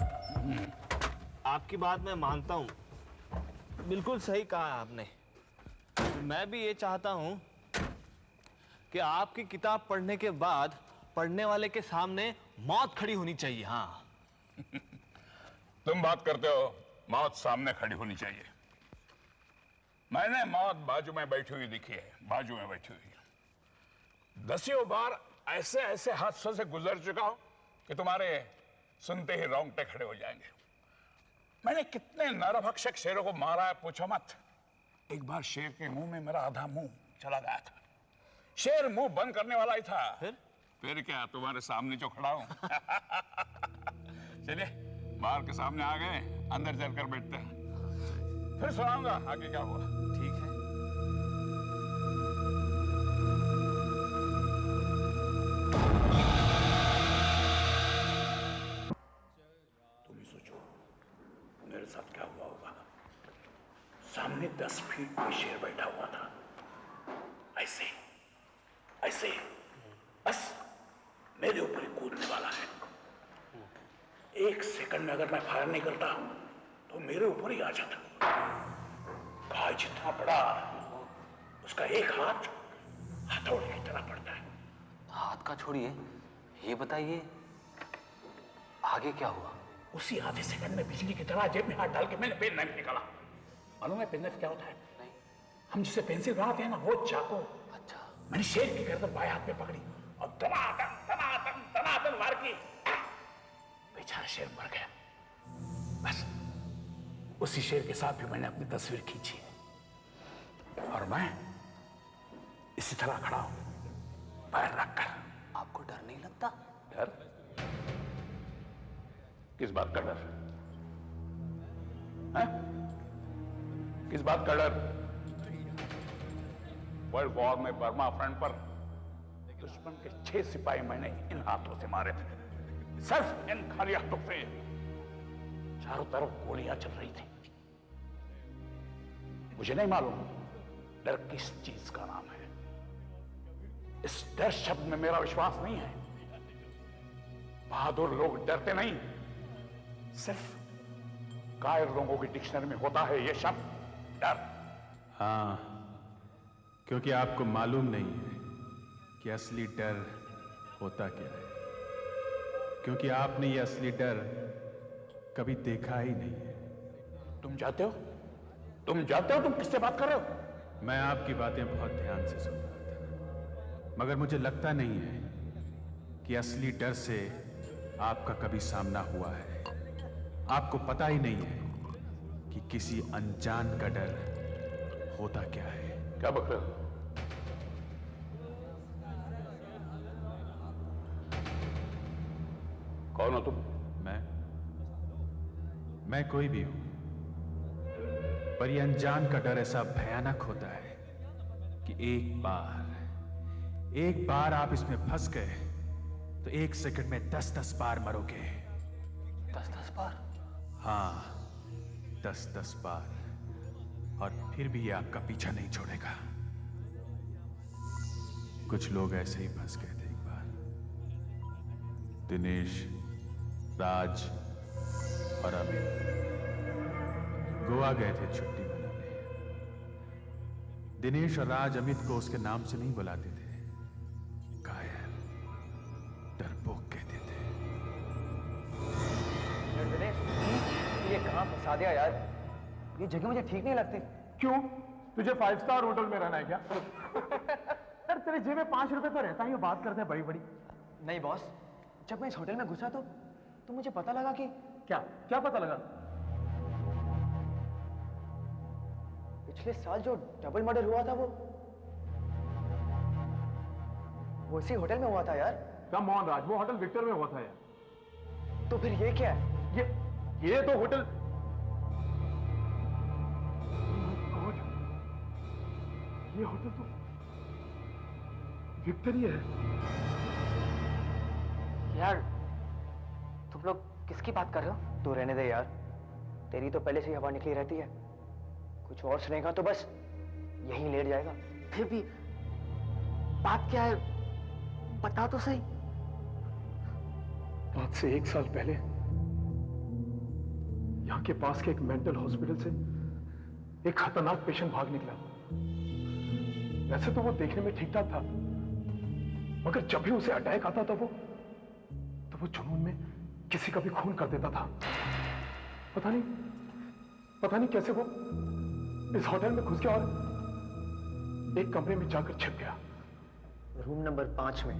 आपकी बात मैं मानता हूं, बिल्कुल सही कहा आपने। मैं भी ये चाहता हूं कि आपकी किताब पढ़ने के बाद पढ़ने वाले के सामने मौत खड़ी होनी चाहिए। हाँ, तुम बात करते हो मौत सामने खड़ी होनी चाहिए। मैंने मौत बाजू में बैठी हुई दिखी है, बाजू में बैठी हुई। दसियों बार ऐसे ऐसे हादसों से गुजर चुका हूं कि तुम्हारे सुनते ही रोंगटे खड़े हो जाएंगे। मैंने कितने नरभक्षक शेरों को मारा है पूछो मत। एक बार शेर के मुंह में मेरा आधा मुंह चला गया था। शेर मुंह बंद करने वाला ही था। फिर क्या, तुम्हारे सामने जो खड़ा हूं। चलिए बाहर के सामने आ गए, अंदर चलकर बैठते हैं, फिर सुनाऊंगा आगे क्या हुआ। ठीक है। तुम ही सोचो मेरे साथ क्या हुआ होगा। सामने 10 फीट में शेर बैठा हुआ था, ऐसे ऐसे बस मेरे ऊपर ही कूदने वाला है। एक सेकंड में अगर मैं फायर नहीं करता तो मेरे ऊपर ही आ जाता। भाई जितना बड़ा, उसका एक हाथ हथौड़े की तरह पड़ता है। हाथ का छोड़िए, ये बताइए आगे क्या हुआ? उसी आधे सेकंड में बिजली की तरह जेब में हाथ डाल के मैंने पेन नाइफ निकाला। मालूम है पेन नाइफ क्या होता है? नहीं। हम जिसे पेंसिल बनाते हैं ना, वो चाकू। अच्छा। मैंने शेर की गर्दन बाएं हाथ में पकड़ी और दनादन वार की। बेचारा शेर मर गया। बस उसी शेर के साथ भी मैंने अपनी तस्वीर खींची है, और मैं इसी तरह खड़ा हूं, पैर रखकर। आपको डर नहीं लगता? डर? किस बात का डर है? किस बात का डर? वर्ल्ड वॉर में बर्मा फ्रंट पर दुश्मन के 6 सिपाही मैंने इन हाथों से मारे थे, सिर्फ इन खाली हाथों से। चारों तरफ गोलियां चल रही थी। मुझे नहीं मालूम डर किस चीज का नाम है। इस डर शब्द में मेरा विश्वास नहीं है। बहादुर लोग डरते नहीं, सिर्फ कायर लोगों की डिक्शनरी में होता है ये शब्द, डर। हाँ, क्योंकि आपको मालूम नहीं है कि असली डर होता क्या है, क्योंकि आपने ये असली डर कभी देखा ही नहीं है। तुम जानते हो? तुम जानते हो तुम किससे बात कर रहे हो? मैं आपकी बातें बहुत ध्यान से सुन रहा था, मगर मुझे लगता नहीं है कि असली डर से आपका कभी सामना हुआ है। आपको पता ही नहीं है कि किसी अनजान का डर होता क्या है। क्या बक रहे हो? कौन हो तुम? मैं कोई भी हूं, पर यह अनजान का डर ऐसा भयानक होता है कि एक बार आप इसमें फंस गए तो 1 सेकंड में 10-10 बार मरोगे। 10-10 बार? हाँ, 10-10 बार, और फिर भी ये आपका पीछा नहीं छोड़ेगा। कुछ लोग ऐसे ही फंस गए थे एक बार। दिनेश, राज और अमित गोवा गए थे छुट्टी मनाने। दिनेश और राज अमित को उसके नाम से नहीं बुलाते थे, कायर, डरपोक कहते थे। दिनेश, ये कहां फंसा दिया यार? ये जगह मुझे ठीक नहीं लगती। क्यों? तुझे 5 स्टार होटल में रहना है क्या? यार तेरे जेब में 5 रुपए तो रहता ही, बात करते हैं बड़ी बड़ी। नहीं बॉस, जब मैं इस होटल में घुसा तो मुझे पता लगा कि क्या पता लगा? पिछले साल जो डबल मर्डर हुआ था वो इसी होटल में हुआ था यार। कम ऑन राज, वो होटल विक्टर में हुआ था यार। तो फिर ये क्या है? ये तो होटल, ये होटल तो विक्टर ही है यार। तुम लोग किसकी बात कर रहे हो? तू रहने दे यार, तेरी तो पहले से ही हवा निकली रहती है। कुछ और सुनेगा तो बस यहीं लेट जाएगा। फिर भी बात क्या है, बता तो सही। आज से 1 साल पहले यहाँ के पास के एक मेंटल हॉस्पिटल से एक खतरनाक पेशेंट भाग निकला। वैसे तो वो देखने में ठीक ठाक था, मगर जब भी उसे अटैक आता था तो वो जुनून में किसी का भी खून कर देता था। पता नहीं कैसे वो इस होटल में घुस गया और एक कमरे में जाकर छिप गया, रूम नंबर 5 में।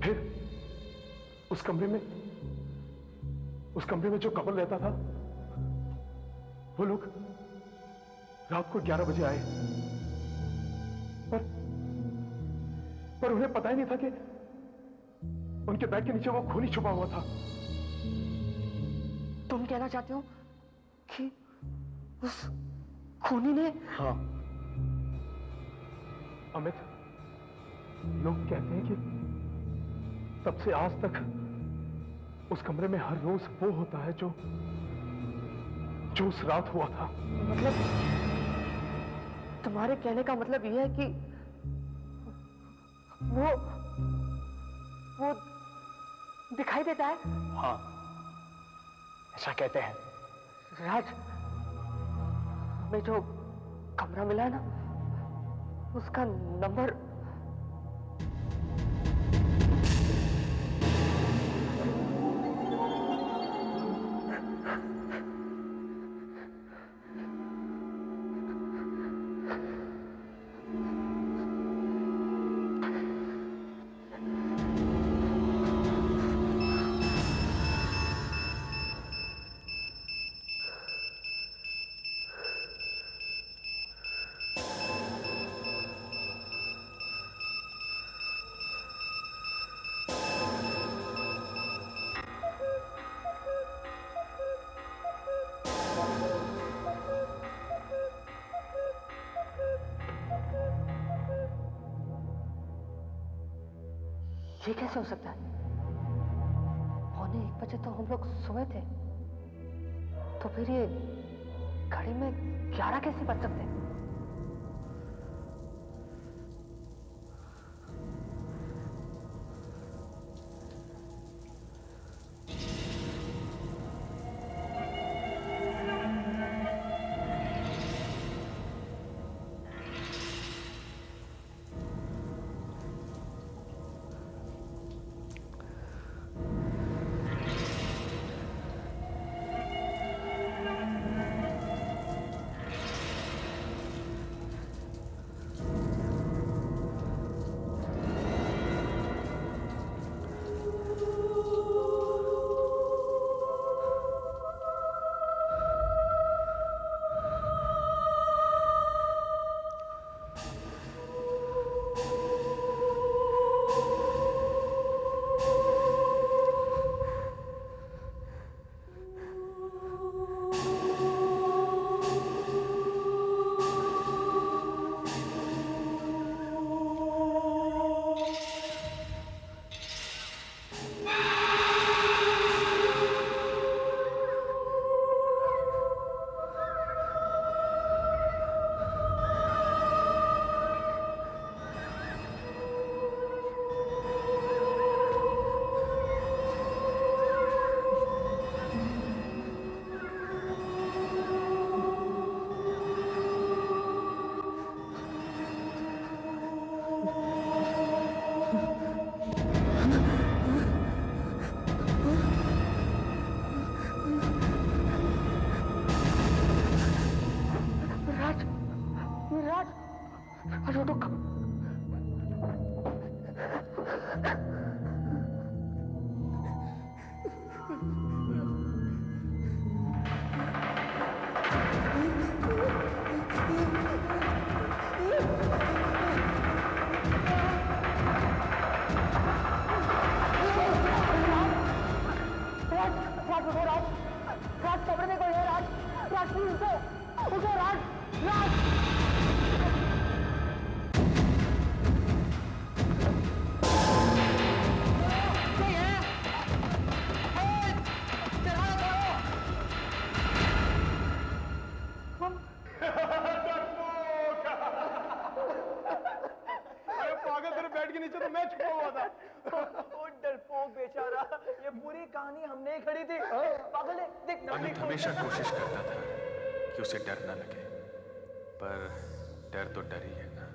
फिर उस कमरे में जो कपल रहता था, वो लोग रात को 11 बजे आए, पर उन्हें पता ही नहीं था कि उनके बेड के नीचे वो खून ही छुपा हुआ था। तुम कहना चाहते हो कि उस खूनी ने? हाँ अमित, लोग कहते हैं कि तब से आज तक उस कमरे में हर रोज वो होता है जो उस रात हुआ था। मतलब तुम्हारे कहने का मतलब यह है कि वो दिखाई देता है? हाँ ऐसा कहते हैं। राज, हमें जो कमरा मिला है ना, उसका नंबर ये कैसे हो सकता है? 1:45 तो हम लोग सोए थे, तो फिर ये घड़ी में 11 कैसे बज सकते हैं? अरे पागल, तेरे बेड के नीचे तो मैं छुपा हुआ था। ओ डरपोक बेचारा, ये पूरी कहानी हमने ही खड़ी थी। पागल है, देख अमित हमेशा कोशिश करता था कि उसे डर न लगे, पर डर तो डर ही है ना।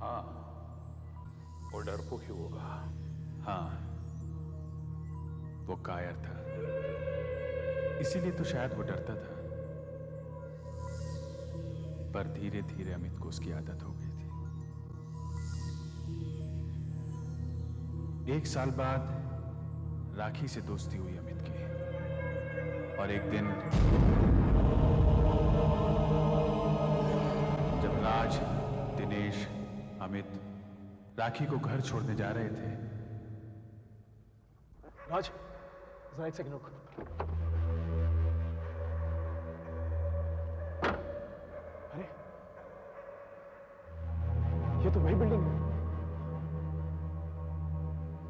हाँ, वो डरपोक ही होगा। हाँ, वो कायर था, इसीलिए तो शायद वो डरता था। पर धीरे धीरे अमित को उसकी आदत हो गई थी। 1 साल बाद राखी से दोस्ती हुई अमित की, और एक दिन जब राज, दिनेश, अमित राखी को घर छोड़ने जा रहे थे। राज, जरा एक सेकंड रुक। अरे, ये तो वही बिल्डिंग है,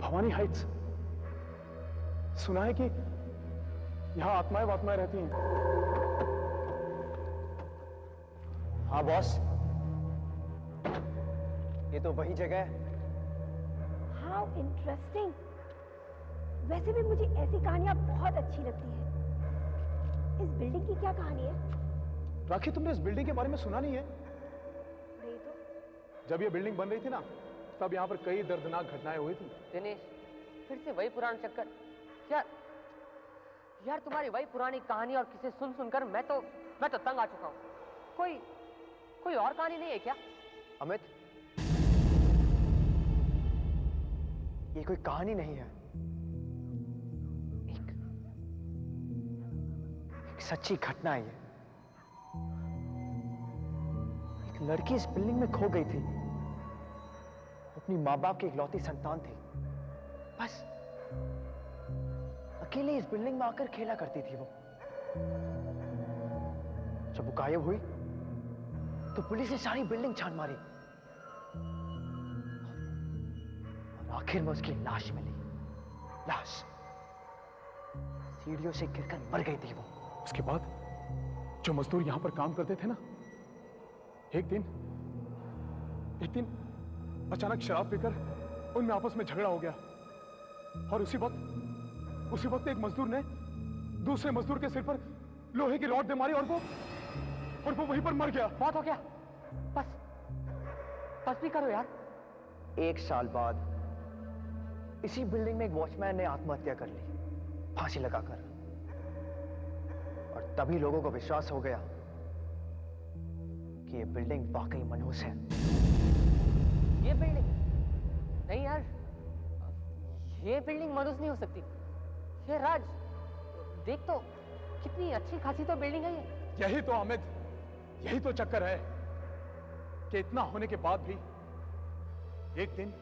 भवानी हाइट्स। सुना है कि यहां आत्माएं वात्माएं रहती हैं। हाँ बॉस, ये तो वही जगह है। How interesting. वैसे भी मुझे ऐसी कहानियां बहुत अच्छी लगती हैं। इस बिल्डिंग की क्या कहानी है? राखी, तुमने इस बिल्डिंग के बारे में सुना नहीं है? नहीं तो। जब ये बिल्डिंग बन रही थी ना, तब यहाँ पर कई दर्दनाक घटनाएं हुई थी। दिनेश, फिर से वही पुराना चक्कर। यार तुम्हारी वही पुरानी कहानी और किसे सुन सुनकर मैं तो तंग आ चुका हूँ। कोई और कहानी नहीं है क्या? अमित, ये कोई कहानी नहीं है, एक सच्ची घटना है। ये एक लड़की इस बिल्डिंग में खो गई थी। अपनी माँ बाप की इकलौती संतान थी। बस अकेले इस बिल्डिंग में आकर खेला करती थी वो। जब वो गायब हुई तो पुलिस ने सारी बिल्डिंग छान मारी, और आखिर में उसकी लाश मिली। लाश सीढ़ियों से गिरकर मर गई थी वो। उसके बाद जो मजदूर यहां पर काम करते थे ना, एक दिन अचानक शराब पीकर उनमें आपस में झगड़ा हो गया, और उसी वक्त एक मजदूर ने दूसरे मजदूर के सिर पर लोहे की रॉड दे मारी, और वो वहीं पर मर गया। बहुत हो गया, बस भी करो यार। 1 साल बाद इसी बिल्डिंग में एक वॉचमैन ने आत्महत्या कर ली, फांसी लगाकर। और तभी लोगों को विश्वास हो गया कि ये बिल्डिंग वाकई मनहूस है। ये बिल्डिंग नहीं यार, ये बिल्डिंग मनहूस नहीं हो सकती। ये राज, देख तो कितनी अच्छी खासी तो बिल्डिंग है ये। यही तो अमित, यही तो चक्कर है कि इतना होने के बाद भी एक दिन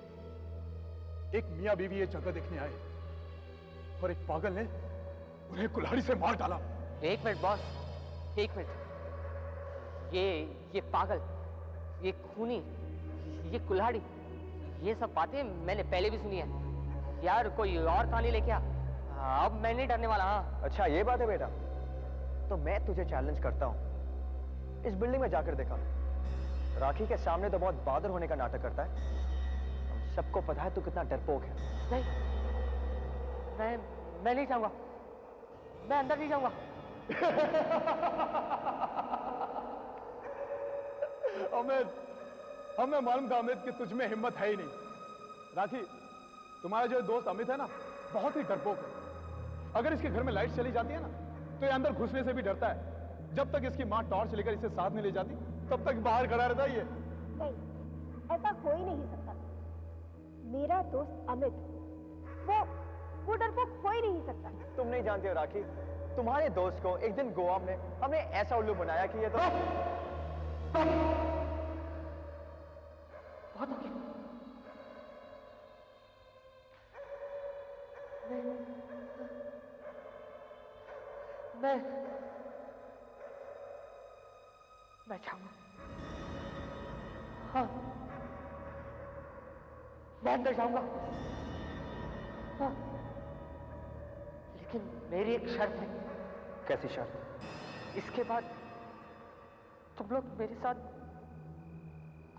एक मियां बीवी ये जगह देखने आए, और एक पागल ने उन्हें कुल्हाड़ी से मार डाला। 1 मिनट बॉस, 1 मिनट। ये पागल, ये खूनी, ये कुल्हाड़ी, ये सब बातें मैंने पहले भी सुनी है। यार कोई और कहानी लेके आ, अब मैं नहीं डरने वाला। हाँ अच्छा ये बात है बेटा, तो मैं तुझे चैलेंज करता हूं, इस बिल्डिंग में जाकर देखा। राखी के सामने तो बहुत बहादुर होने का नाटक करता है, हम सबको पता है तू कितना डरपोक है। नहीं, मैं नहीं जाऊंगा, मैं अंदर नहीं जाऊंगा। हमें मालूम था अमित कि तुझ में हिम्मत है ही नहीं। राखी, तुम्हारा जो दोस्त अमित है ना, बहुत ही डरपोक है। अगर इसके घर में लाइट चली जाती है ना, तो ये अंदर घुसने से भी डरता है। जब तक इसकी माँ टॉर्च लेकर इसे साथ नहीं ले जाती, तब तक बाहर खड़ा रहता ही है। ऐसा हो ही नहीं सकता। मेरा दोस्त अमित, वो डरपोक हो ही नहीं सकता। तुम नहीं जानते हो राखी, तुम्हारे दोस्त को एक दिन गोवा में हमने ऐसा उल्लू बनाया कि ये तो बहुत हो गया। मैं जाऊंगा। हाँ, मैं अंदर जाऊंगा। हाँ, लेकिन मेरी एक शर्त है। कैसी शर्त? इसके बाद तुम लोग मेरे साथ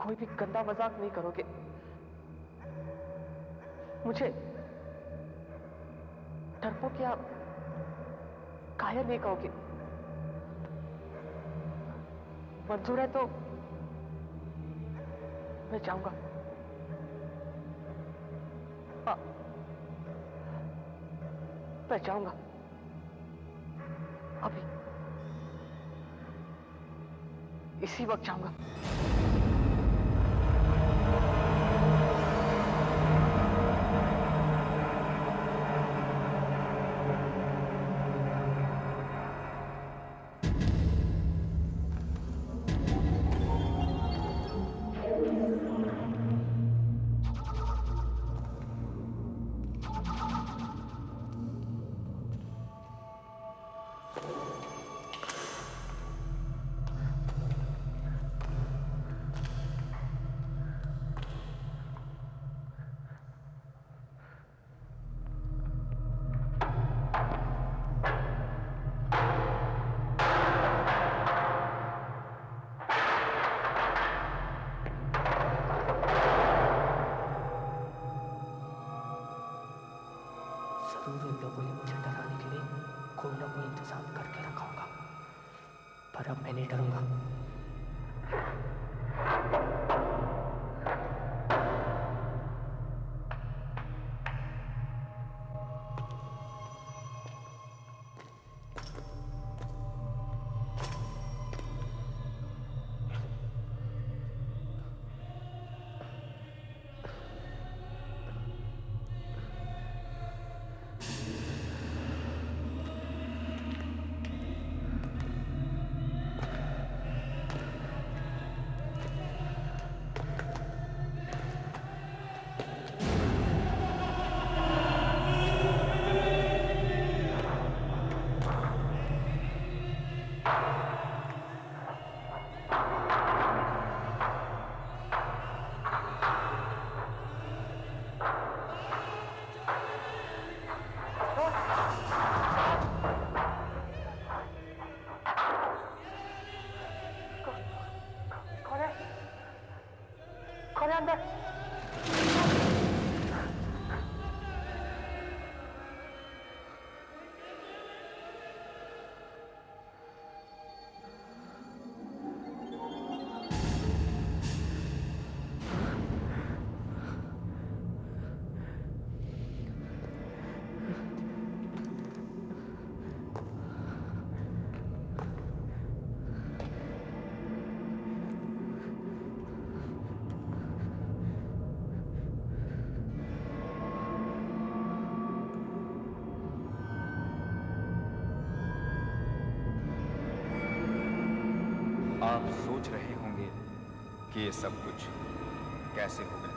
कोई भी गंदा मजाक नहीं करोगे। मुझे डरपोक या कायर नहीं कहोगे। मंजूर है तो मैं जाऊंगा। हाँ, मैं जाऊंगा अभी, इसी वक्त जाऊंगा। जरूर उन लोगों ने मुझे डराने के लिए कोई ना कोई इंतजाम करके रखा होगा, पर अब मैं नहीं डरूंगा। अंदर आप सोच रहे होंगे कि ये सब कुछ कैसे हो गया,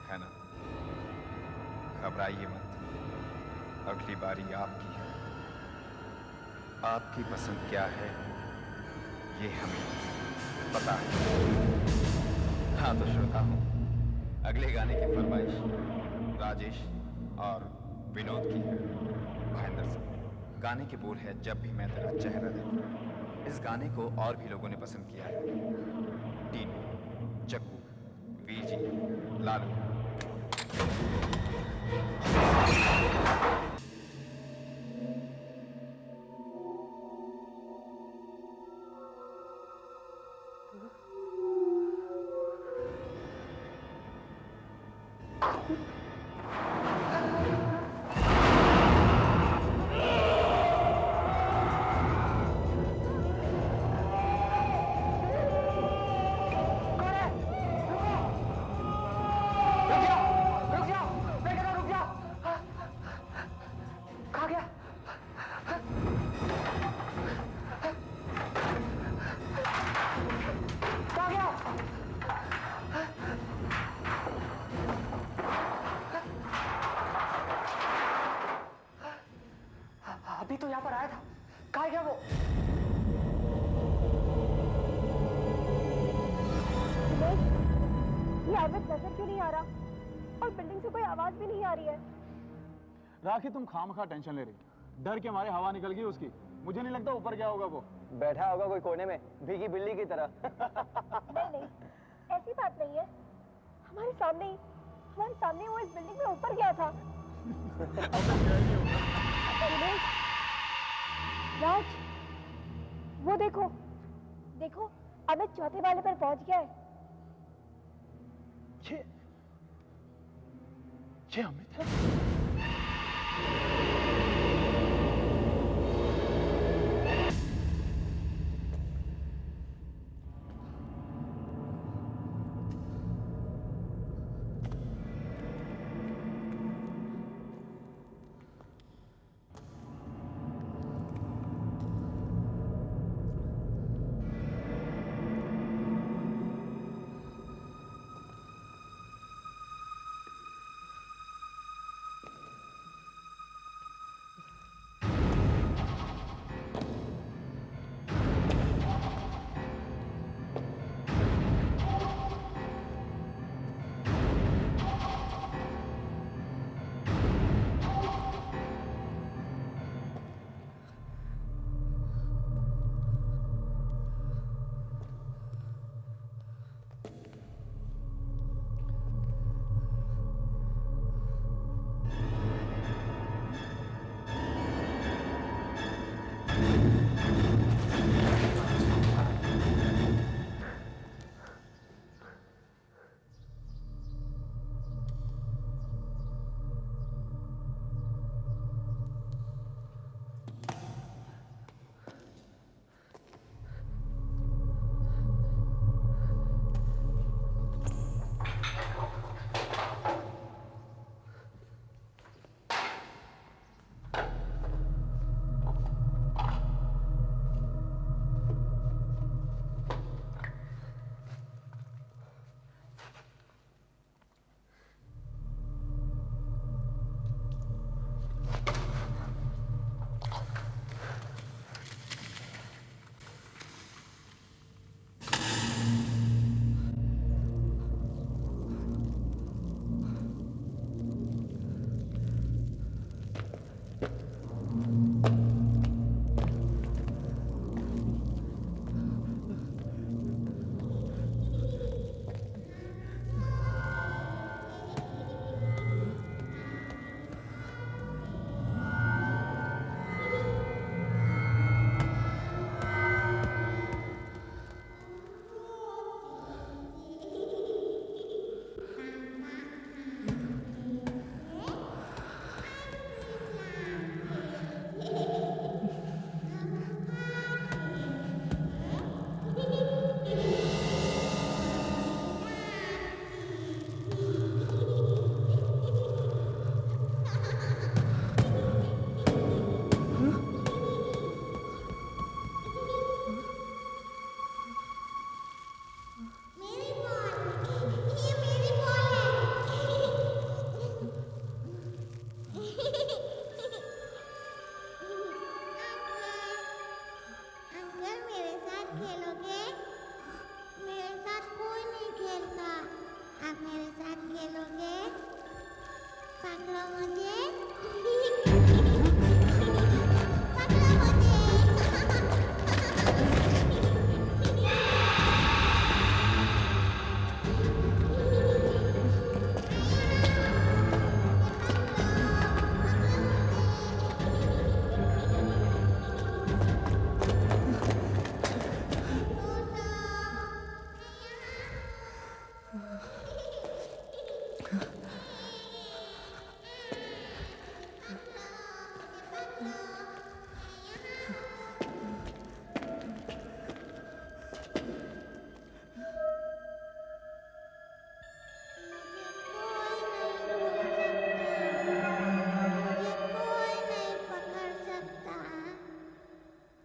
है ना? घबराइए मत, अगली बारी आपकी है। आपकी पसंद क्या है ये हमें पता है। हाँ तो श्रोताओं, अगले गाने की फरमाइश राजेश और विनोद की है, महेंद्र से। गाने के बोल है जब भी मैं तेरा चेहरा देखूं। इस गाने को और भी लोगों ने पसंद किया है, टीनू, चक्कू, वीजी, लालू। अमित नजर क्यों नहीं आ रहा और बिल्डिंग से कोई आवाज भी नहीं आ रही है? राखी तुम खामखा टेंशन ले रही, डर के मारे हवा निकल गई उसकी। मुझे नहीं लगता ऊपर क्या होगा वो। बैठा होगा कोई कोने में भीगी बिल्ली की तरह। नहीं, ऐसी बात नहीं है। हमारे सामने वो इस बिल्डिंग में ऊपर गया था। राज, वो देखो अमित चौथे वाले पर पहुंच गया है। ये अमित है?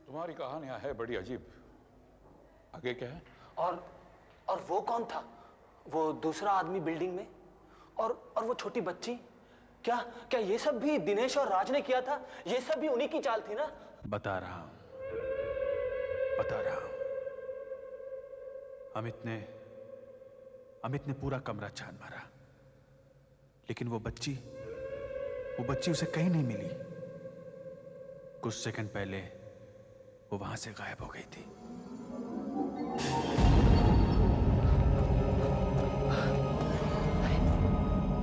तुम्हारी कहानियां है बड़ी अजीब। आगे क्या है? और वो कौन था? वो दूसरा आदमी बिल्डिंग में और वो छोटी बच्ची? क्या ये सब भी दिनेश और राज ने किया था? ये सब भी उन्हीं की चाल थी ना? बता रहा हूं। अमित ने अमित ने पूरा कमरा छान मारा, लेकिन वो बच्ची उसे कहीं नहीं मिली। कुछ सेकंड पहले वो वहां से गायब हो गई थी।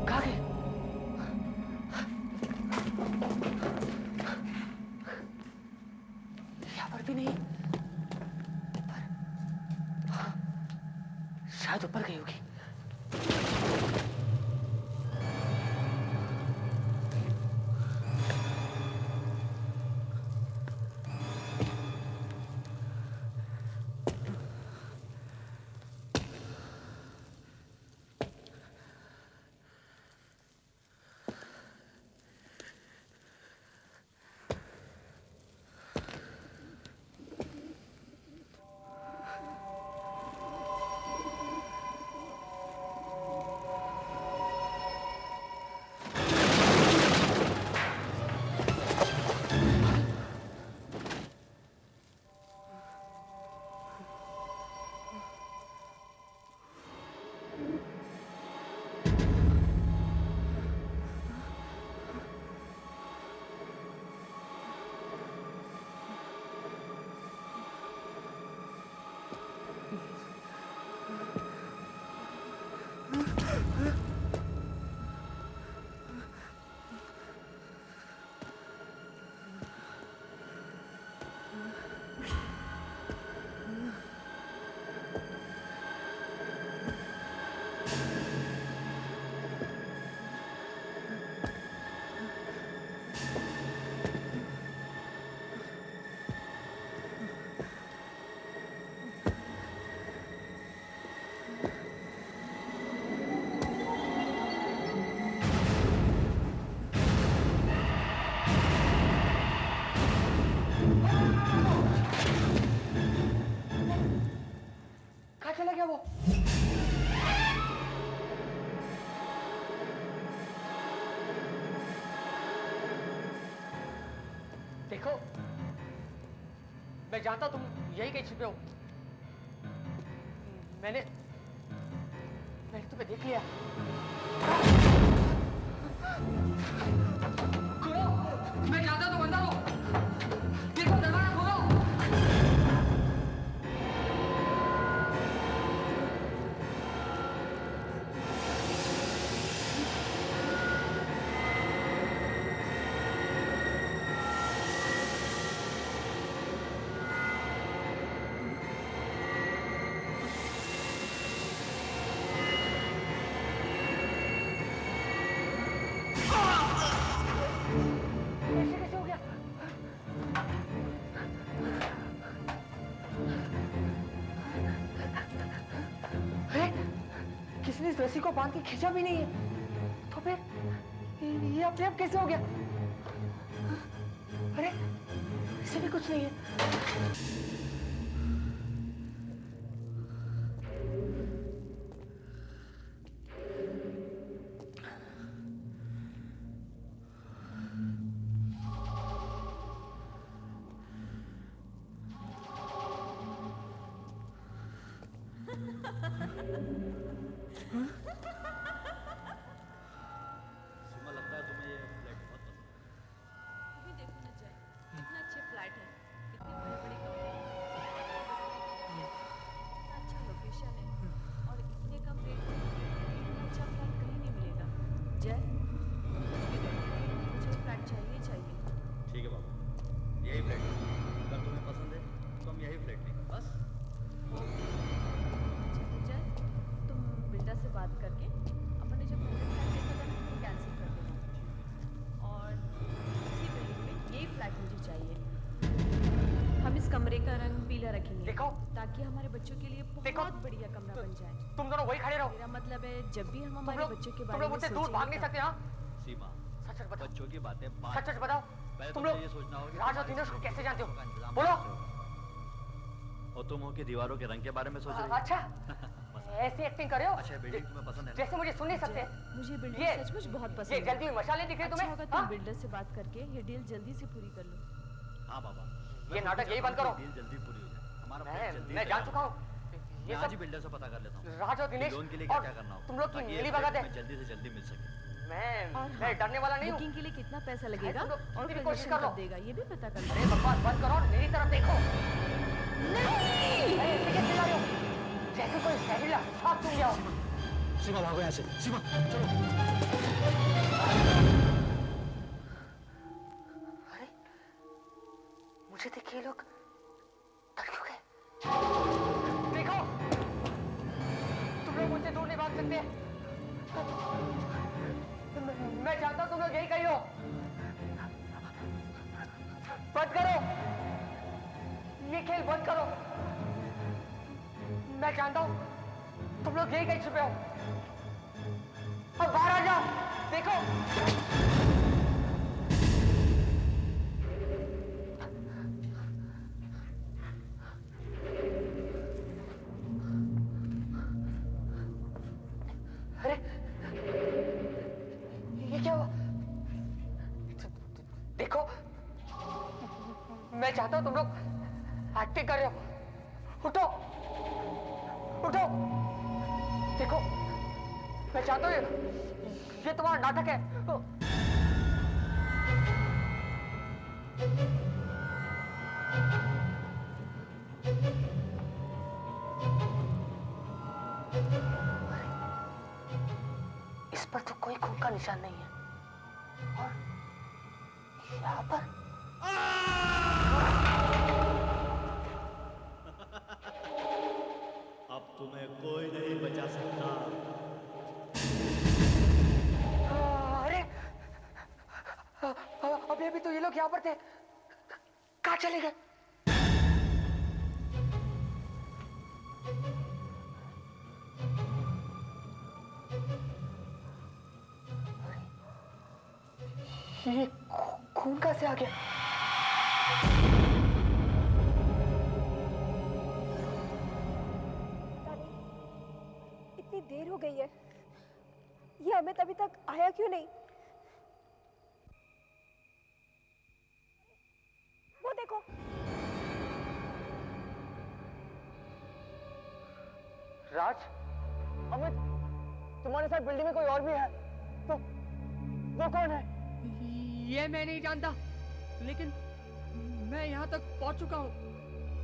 कहाँ गई? यहाँ पर भी नहीं। शायद ऊपर गई होगी। चला गया वो? देखो, मैं जानता तुम यही कहीं छिपे हो। मैंने तुम्हें देख लिया। खोलो, मैं जानता तुम अंदर हो। देखो, दरवाजा खोलो। किसने इस रस्सी को बांध के खींचा भी नहीं है, तो फिर ये अपने आप कैसे हो गया? अरे इसे भी कुछ नहीं है। कमरे का रंग पीला रखेंगे। देखो, ताकि हमारे बच्चों के लिए बहुत बढ़िया कमरा बन जाए। तुम दोनों वही खड़े रहो। मेरा मतलब है जब भी हम हमारे बच्चों के बारे में मुझसे दूर भाग नहीं सकते। हाँ सीमा, सच सच बताओ। बच्चों की बातें सच सच बताओ। तुम लोग ये सोचना होगा राज और दिनेश को कैसे जानते हो? बोलो। और तुम हो कि दीवारों के रंग के बारे में सोच रहे हो? अच्छा, ऐसी एक्टिंग कर रहे हो? अच्छा, बिल्डिंग तुम्हें पसंद है? जैसे मुझे सुन नहीं सकते। मुझे बिल्डिंग सचमुच बहुत पसंद है। ये जल्दी मशाले दिख रहे तुम्हें? अच्छा होगा तुम बिल्डर से बात करके ये डील जल्दी से पूरी कर लो। हाँ बाबा, ये नाटक यही बंद करो। डील जल्दी पूरी हो जाए। हमारा मैं जान चुका हूँ मैं आज ही बिल्डर से पता कर लेता हूँ राज और दिनेश लोन के लिए क्या और क्या करना होगा तुम लोग की ताकि ये मिली फ्लैट भगत है। हमें जल्दी से जल्दी मिल सके मैं डरने वाला नहीं हूँ। बुकिंग के लिए कितना पैसा लगेगा तुम लोग और कितनी भी कोशिश कंडीशन कर लो। कब देगा ये भी पता कर लो। अरे बकवास बंद करो और मेरी तरफ देखो। नहीं अरे ऐसे कैसे जा रहे हो? जैसे कोई जहरीला सांप तुम गया हो। सीमा भागो यहाँ से, सीमा चलो। अरे मुझे देखिए लोग डर क्यों गए? देखो तुम लोग मुझसे दूर नहीं भाग सकते। मैं जानता हूं तुम लोग यही कही हो। बंद करो ये खेल, बंद करो। मैं जानता हूं तुम लोग यही कहीं छुपे हो। अब बाहर आ जाओ। देखो अरे ये क्या हुआ? देखो मैं चाहता हूं तुम लोग एक्टिंग कर रहे हो। उठो उठो। देखो मैं चाहता हूं ये तुम्हारा नाटक है। इस पर तो कोई खून का निशान नहीं है और यहाँ पर अब तुम्हें कोई नहीं बचा सकता। अरे अभी अभी तो ये लोग यहाँ पर थे, कहाँ चले गए? ये खून कहाँ से आ गया? इतनी देर हो गई है, ये अमित अभी तक आया क्यों नहीं? वो देखो। राज, अमित, तुम्हारे साथ बिल्डिंग में कोई और भी है? तो वो कौन है? ये मैं नहीं जानता, लेकिन मैं यहाँ तक पहुँच चुका हूँ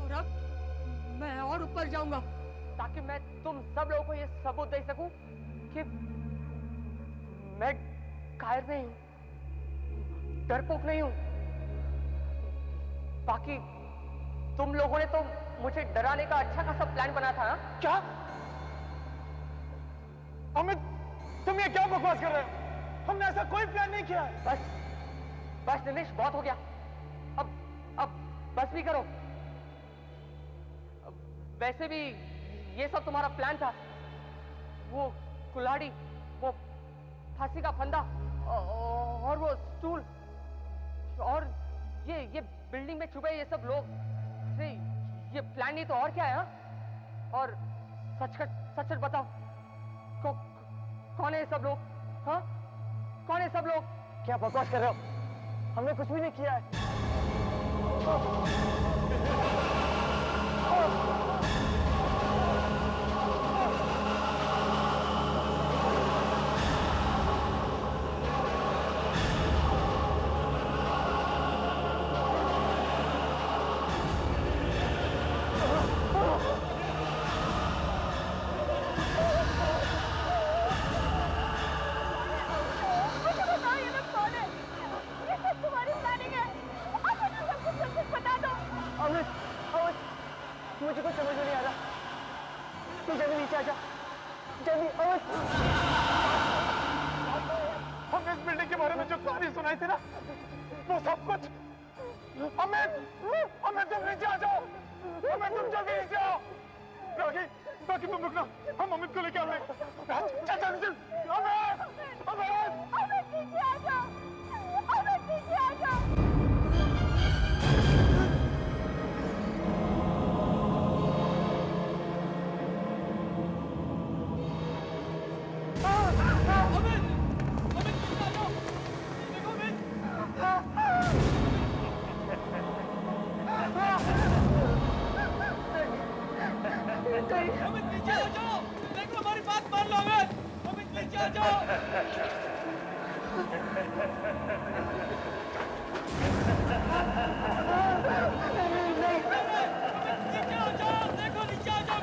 और अब मैं और ऊपर जाऊंगा ताकि मैं तुम सब लोगों को ये सबूत दे सकूं कि मैं कायर नहीं हूं, डरपोक नहीं हूं। बाकी तुम लोगों ने तो मुझे डराने का अच्छा खासा प्लान बना था ना? क्या? अमित, तुम ये क्या बकवास कर रहे हो? हमने ऐसा कोई प्लान नहीं किया। बस दिनेश, बहुत हो गया। अब बस भी करो। वैसे भी ये सब तुम्हारा प्लान था। वो कुल्हाड़ी, वो फांसी का फंदा और वो स्टूल और ये बिल्डिंग में छुपे ये सब लोग, ये प्लान नहीं तो और क्या है? हा? और सच बताओ, कौन है ये सब लोग? हाँ, कौन है सब लोग? क्या बकवास कर रहे हो? हमने कुछ भी नहीं किया है। मुझे कुछ समझ में नहीं आ रहा। तू जल्दी नीचे आजा, जल्दी। हमने इस बिल्डिंग के बारे में जो कहानी सुनाई थी ना, वो सब कुछ। अमित, तुम नीचे आ जाओ। अमित, तुम जल्दी नीचे आओ। बाकी तुम रुकना, हम अमित को लेके आ रहे हैं। चल। अमित नीचे आ जाओ। अमित नीचे आ जाओ। अमित नीचे आ जाओ, देखो हमारी बात मान लो अमित, अमित नीचे आ जाओ। नीचे आ जाओ, देखो नीचे आ जाओ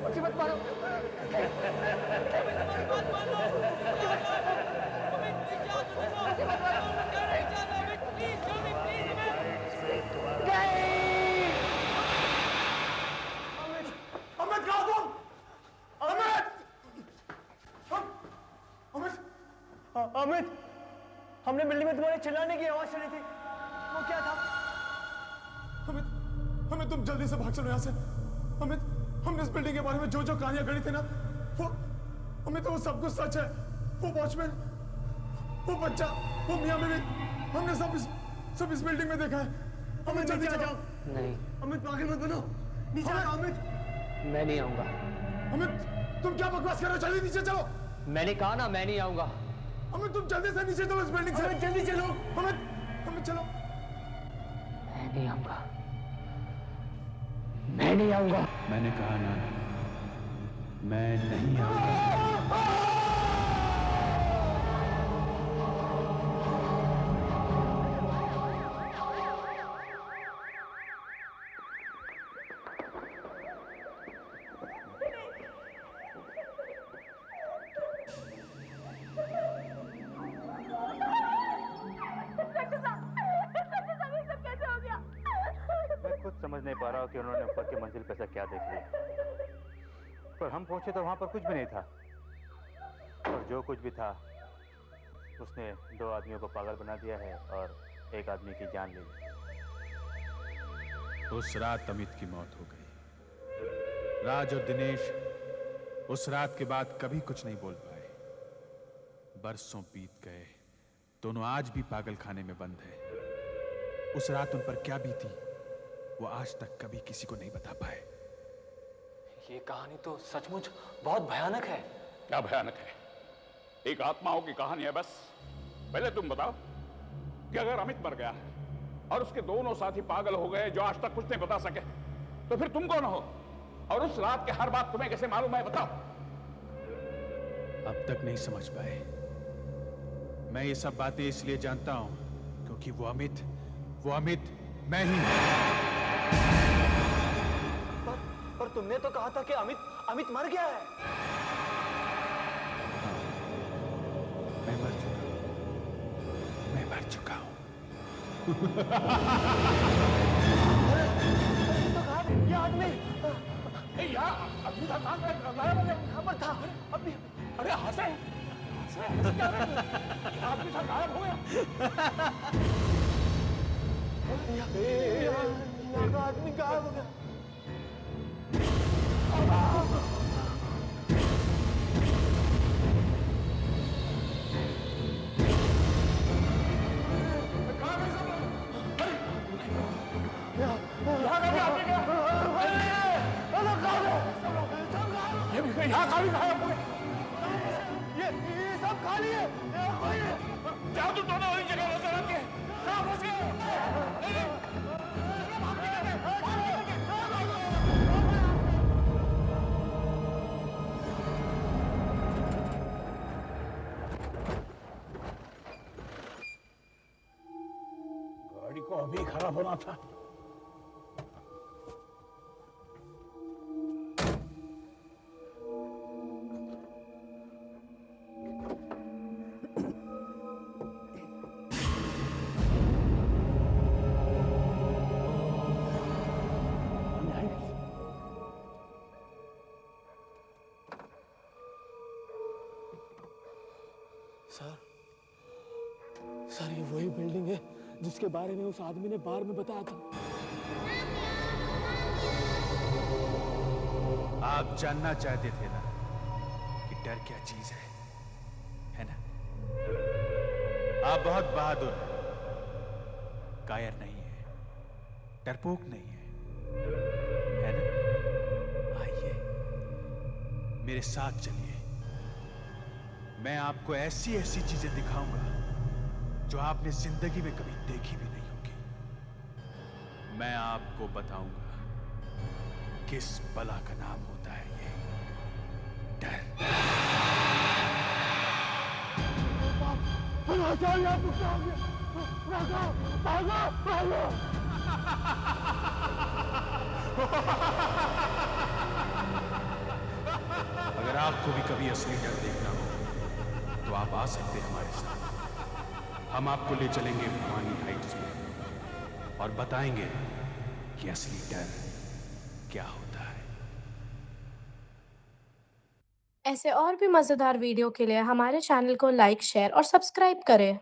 मुझे मत मारो। अमित कहाँ तुम? अमित! अमित, हमने बिल्डिंग में तुम्हारे चिल्लाने की आवाज सुनी थी। वो क्या था? हमें तुम जल्दी से भाग चलो यहाँ से। हमें हमने इस बिल्डिंग के बारे में जो जो कहानियां गढ़ी थी ना, वो हमें तो वो सब कुछ सच है। वो वॉचमैन, वो बच्चा, वो मियां बीवी, हमने सब इस बिल्डिंग में देखा है। हमें जल्दी जाओ। नहीं, अमित पागल मत बनो, नीचे आओ अमित। मैं नहीं आऊंगा। अमित, तुम क्या बकवास कर रहे हो? जल्दी नीचे चलो। मैंने कहा ना मैं नहीं आऊंगा। अमित, तुम जल्दी से नीचे चलो इस बिल्डिंग से। जल्दी चलो। अमित चलो। मैं नहीं आऊंगा, मैं नहीं आऊंगा। मैंने कहा ना, मैं नहीं आऊंगा। मैं खुद समझ नहीं पा रहा हूँ कि उन्होंने ऊपर की मंजिल पे से क्या देख लिया। पर हम पहुंचे तो वहां पर कुछ भी नहीं था, और जो कुछ भी था उसने 2 आदमियों को पागल बना दिया है और 1 आदमी की जान ले ली। उस रात अमित की मौत हो गई। राज और दिनेश उस रात के बाद कभी कुछ नहीं बोल पाए। बरसों बीत गए, दोनों आज भी पागल खाने में बंद है। उस रात उन पर क्या बीती वो आज तक कभी किसी को नहीं बता पाए। ये कहानी तो सचमुच बहुत भयानक है। क्या भयानक है? एक आत्माओं की कहानी है बस। पहले तुम बताओ कि अगर अमित मर गया है और उसके दोनों साथी पागल हो गए जो आज तक कुछ नहीं बता सके, तो फिर तुम कौन हो? और उस रात के हर बात तुम्हें कैसे मालूम है? बताओ। अब तक नहीं समझ पाए। मैं ये सब बातें इसलिए जानता हूं क्योंकि वो अमित मैं ही हूं। पर तुमने तो कहा था कि अमित मर गया है। मैं मर चुका हूं। तो कहा ये आदमी आदमी था कहां पर था? अभी अरे हंसे आदमी था, गायब हो गया। यहाँ का आदमी गायब हो गया। यहाँ खाली गायब हो गए। ये सब खाली है। जाओ तुम दोनों वही जगह नजर आती है। कहाँ फंस गए? गाड़ी को अभी खराब होना था। सर ये वही बिल्डिंग है जिसके बारे में उस आदमी ने बार में बताया था। आप जानना चाहते थे ना कि डर क्या चीज है ना? आप बहुत बहादुर हैं, कायर नहीं है, डरपोक नहीं है ना? आइए मेरे साथ चलिए। मैं आपको ऐसी ऐसी चीजें दिखाऊंगा जो आपने जिंदगी में कभी देखी भी नहीं होगी। मैं आपको बताऊंगा किस बला का नाम होता है ये डर। अगर आपको भी कभी असली डर देखना हो तो आप आ सकते हैं हमारे साथ। हम आपको ले चलेंगे भवानी हाइट्स में और बताएंगे कि असली डर क्या होता है। ऐसे और भी मजेदार वीडियो के लिए हमारे चैनल को लाइक, शेयर और सब्सक्राइब करें।